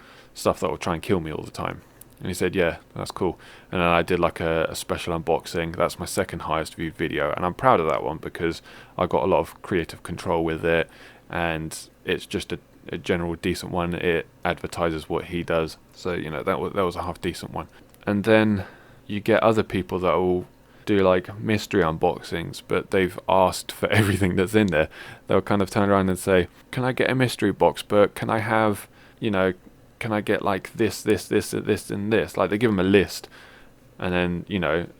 that will try and kill me all the time? And he said, yeah, that's cool. And then I did like a special unboxing. That's my second highest viewed video. And I'm proud of that one because I got a lot of creative control with it. And it's just a general decent one. It advertises what he does. So, that was a half decent one. And then you get other people that will do like mystery unboxings, but they've asked for everything that's in there. They'll kind of turn around and say, can I get a mystery box, but can I have, can I get like this, and this? Like they give them a list, and then,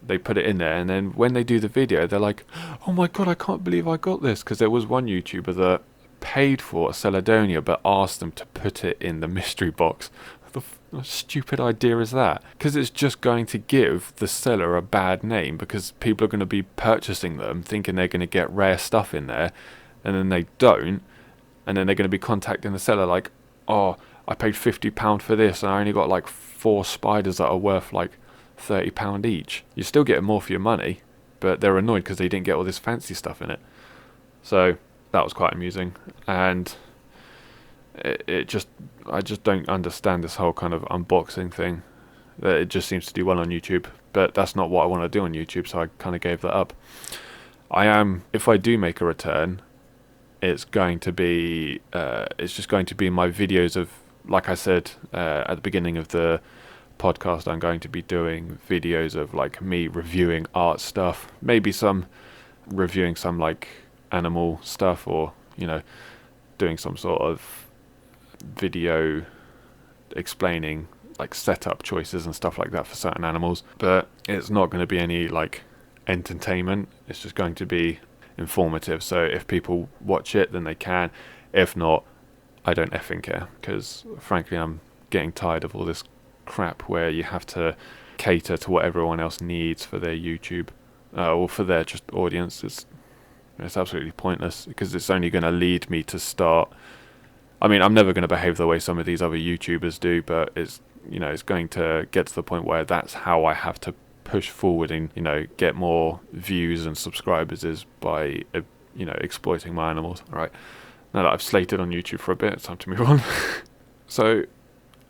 they put it in there. And then when they do the video, they're like, oh my God, I can't believe I got this. Because there was one YouTuber that paid for a Celadonia, but asked them to put it in the mystery box. What stupid idea is that? Because it's just going to give the seller a bad name, because people are going to be purchasing them thinking they're going to get rare stuff in there, and then they don't, and then they're going to be contacting the seller like, oh, I paid £50 for this and I only got like 4 spiders that are worth like £30 each. You're still getting more for your money, but they're annoyed because they didn't get all this fancy stuff in it. So that was quite amusing. And I just don't understand this whole kind of unboxing thing. It just seems to do well on YouTube, but that's not what I want to do on YouTube, so I kind of gave that up. If I do make a return, it's just going to be my videos of, like I said at the beginning of the podcast, I'm going to be doing videos of like me reviewing art stuff, maybe some reviewing some like animal stuff, or doing some sort of video explaining like setup choices and stuff like that for certain animals. But it's not going to be any like entertainment, it's just going to be informative. So if people watch it, then they can. If not, I don't effing care, because frankly I'm getting tired of all this crap where you have to cater to what everyone else needs for their YouTube or for their just audience. It's absolutely pointless, because it's only going to lead me to start. I mean, I'm never going to behave the way some of these other YouTubers do, but it's going to get to the point where that's how I have to push forward and get more views and subscribers, is by exploiting my animals. All right, now that I've slated on YouTube for a bit, it's time to move on. So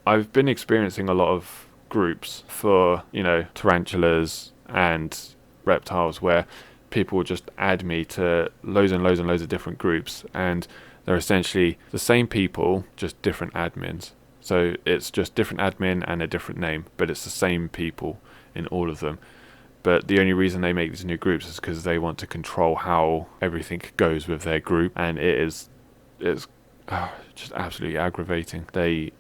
I've been experiencing a lot of groups for tarantulas and reptiles, where people will just add me to loads and loads and loads of different groups, and they're essentially the same people, just different admins. So it's just different admin and a different name, but it's the same people in all of them. But the only reason they make these new groups is because they want to control how everything goes with their group, and it's just absolutely aggravating. It's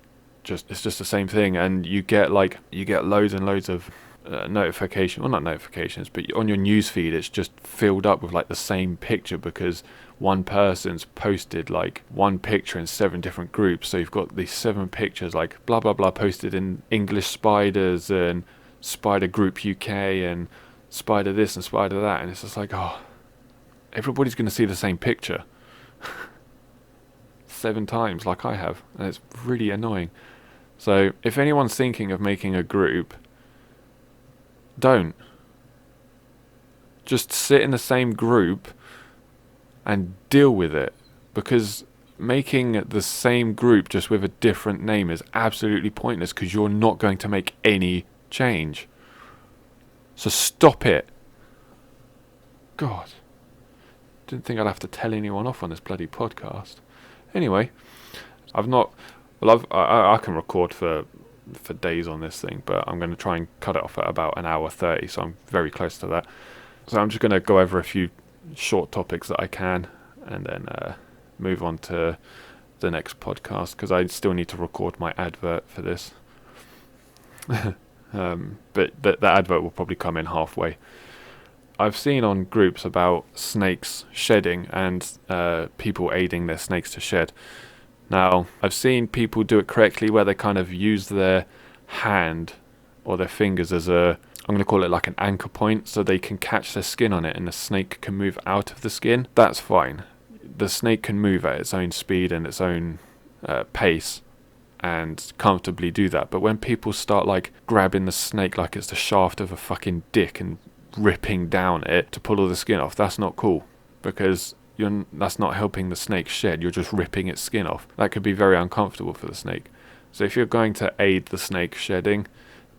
just the same thing, and you get loads and loads of not notifications, but on your newsfeed it's just filled up with like the same picture, because one person's posted like one picture in 7 different groups. So you've got these 7 pictures like blah blah blah posted in English spiders and Spider Group UK and Spider this and Spider that, and it's just like, oh, everybody's going to see the same picture 7 times like I have, and it's really annoying. So if anyone's thinking of making a group, don't. Just sit in the same group and deal with it, because making the same group just with a different name is absolutely pointless, because you're not going to make any change. So stop it. God, didn't think I'd have to tell anyone off on this bloody podcast. Anyway, I can record for days on this thing, but I'm going to try and cut it off at about 1:30, so I'm very close to that. So I'm just going to go over a few short topics that I can, and then move on to the next podcast, because I still need to record my advert for this. But that advert will probably come in halfway. I've seen on groups about snakes shedding and people aiding their snakes to shed. Now, I've seen people do it correctly, where they kind of use their hand or their fingers as I'm going to call it like an anchor point, so they can catch their skin on it and the snake can move out of the skin. That's fine. The snake can move at its own speed and its own pace and comfortably do that. But when people start like grabbing the snake like it's the shaft of a fucking dick and ripping down it to pull all the skin off, that's not cool, because that's not helping the snake shed. You're just ripping its skin off. That could be very uncomfortable for the snake. So if you're going to aid the snake shedding,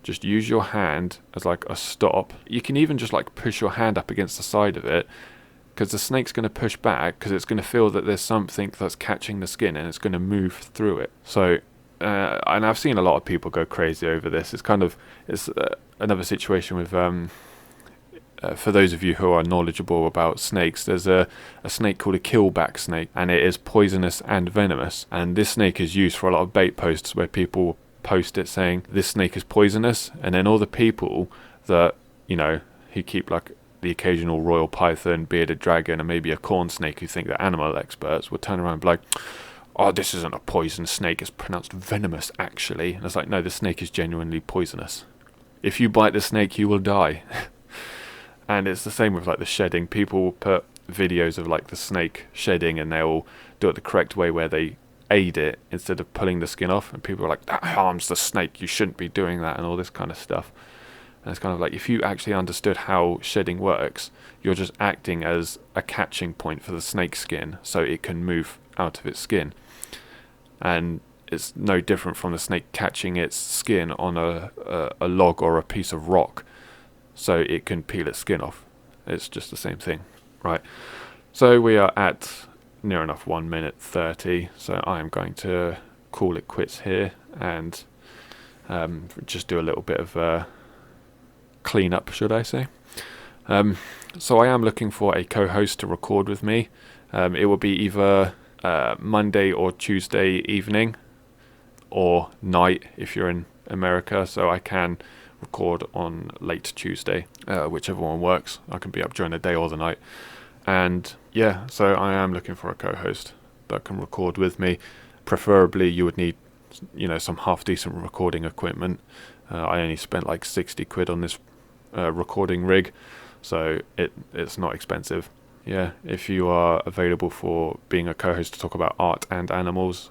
just use your hand as like a stop. You can even just like push your hand up against the side of it, because the snake's going to push back because it's going to feel that there's something that's catching the skin and it's going to move through it. So and I've seen a lot of people go crazy over this. It's another situation with for those of you who are knowledgeable about snakes, there's a snake called a killback snake, and it is poisonous and venomous. And this snake is used for a lot of bait posts where people post it saying this snake is poisonous, and then all the people that, you know, who keep like the occasional royal python, bearded dragon, and maybe a corn snake, who think they're animal experts, will turn around and be like, oh, this isn't a poison snake, it's pronounced venomous actually. And it's like, no, the snake is genuinely poisonous. If you bite the snake, you will die. And it's the same with like the shedding. People will put videos of like the snake shedding, and they'll do it the correct way where they aid it instead of pulling the skin off, and people are like, that harms the snake, you shouldn't be doing that, and all this kind of stuff. And it's kind of like, if you actually understood how shedding works, you're just acting as a catching point for the snake skin so it can move out of its skin. And it's no different from the snake catching its skin on a log or a piece of rock so it can peel its skin off. It's just the same thing. Right, so we are at near enough 1 minute 30, so I am going to call it quits here and just do a little bit of clean up, should I say. So I am looking for a co-host to record with me. It will be either Monday or Tuesday evening, or night if you're in America, so I can record on late Tuesday, whichever one works. I can be up during the day or the night. And yeah, so I am looking for a co-host that can record with me. Preferably you would need, you know, some half decent recording equipment. I only spent like 60 quid on this recording rig, so it's not expensive. Yeah, if you are available for being a co-host to talk about art and animals,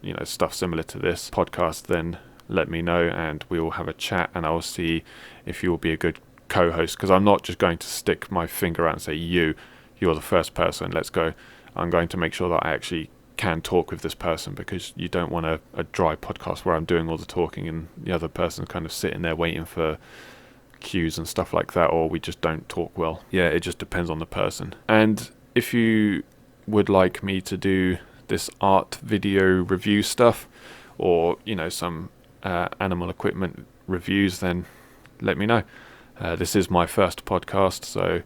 you know, stuff similar to this podcast, then let me know and we will have a chat, and I'll see if you will be a good co-host, because I'm not just going to stick my finger out and say, you're the first person, let's go. I'm going to make sure that I actually can talk with this person, because you don't want a dry podcast where I'm doing all the talking and the other person's kind of sitting there waiting for cues and stuff like that, or we just don't talk well. Yeah, it just depends on the person. And if you would like me to do this art video review stuff, or, you know, some animal equipment reviews, then let me know. This is my first podcast, so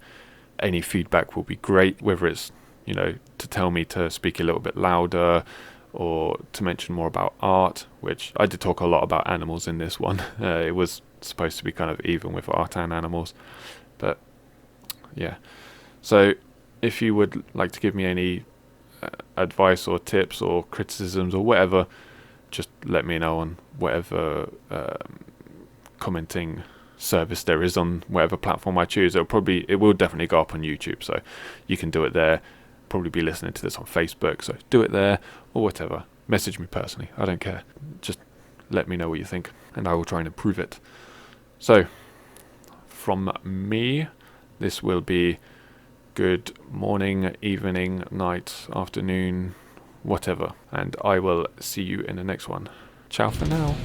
any feedback will be great, whether it's, you know, to tell me to speak a little bit louder, or to mention more about art, which I did talk a lot about animals in this one. It was supposed to be kind of even with art and animals, but yeah. So if you would like to give me any advice or tips or criticisms or whatever, just let me know on whatever commenting service there is on whatever platform I choose. It will definitely go up on YouTube, so you can do it there. Probably be listening to this on Facebook, so do it there, or whatever. Message me personally, I don't care. Just let me know what you think, and I will try and improve it. So from me, this will be good morning, evening, night, afternoon, whatever, and I will see you in the next one. Ciao for now.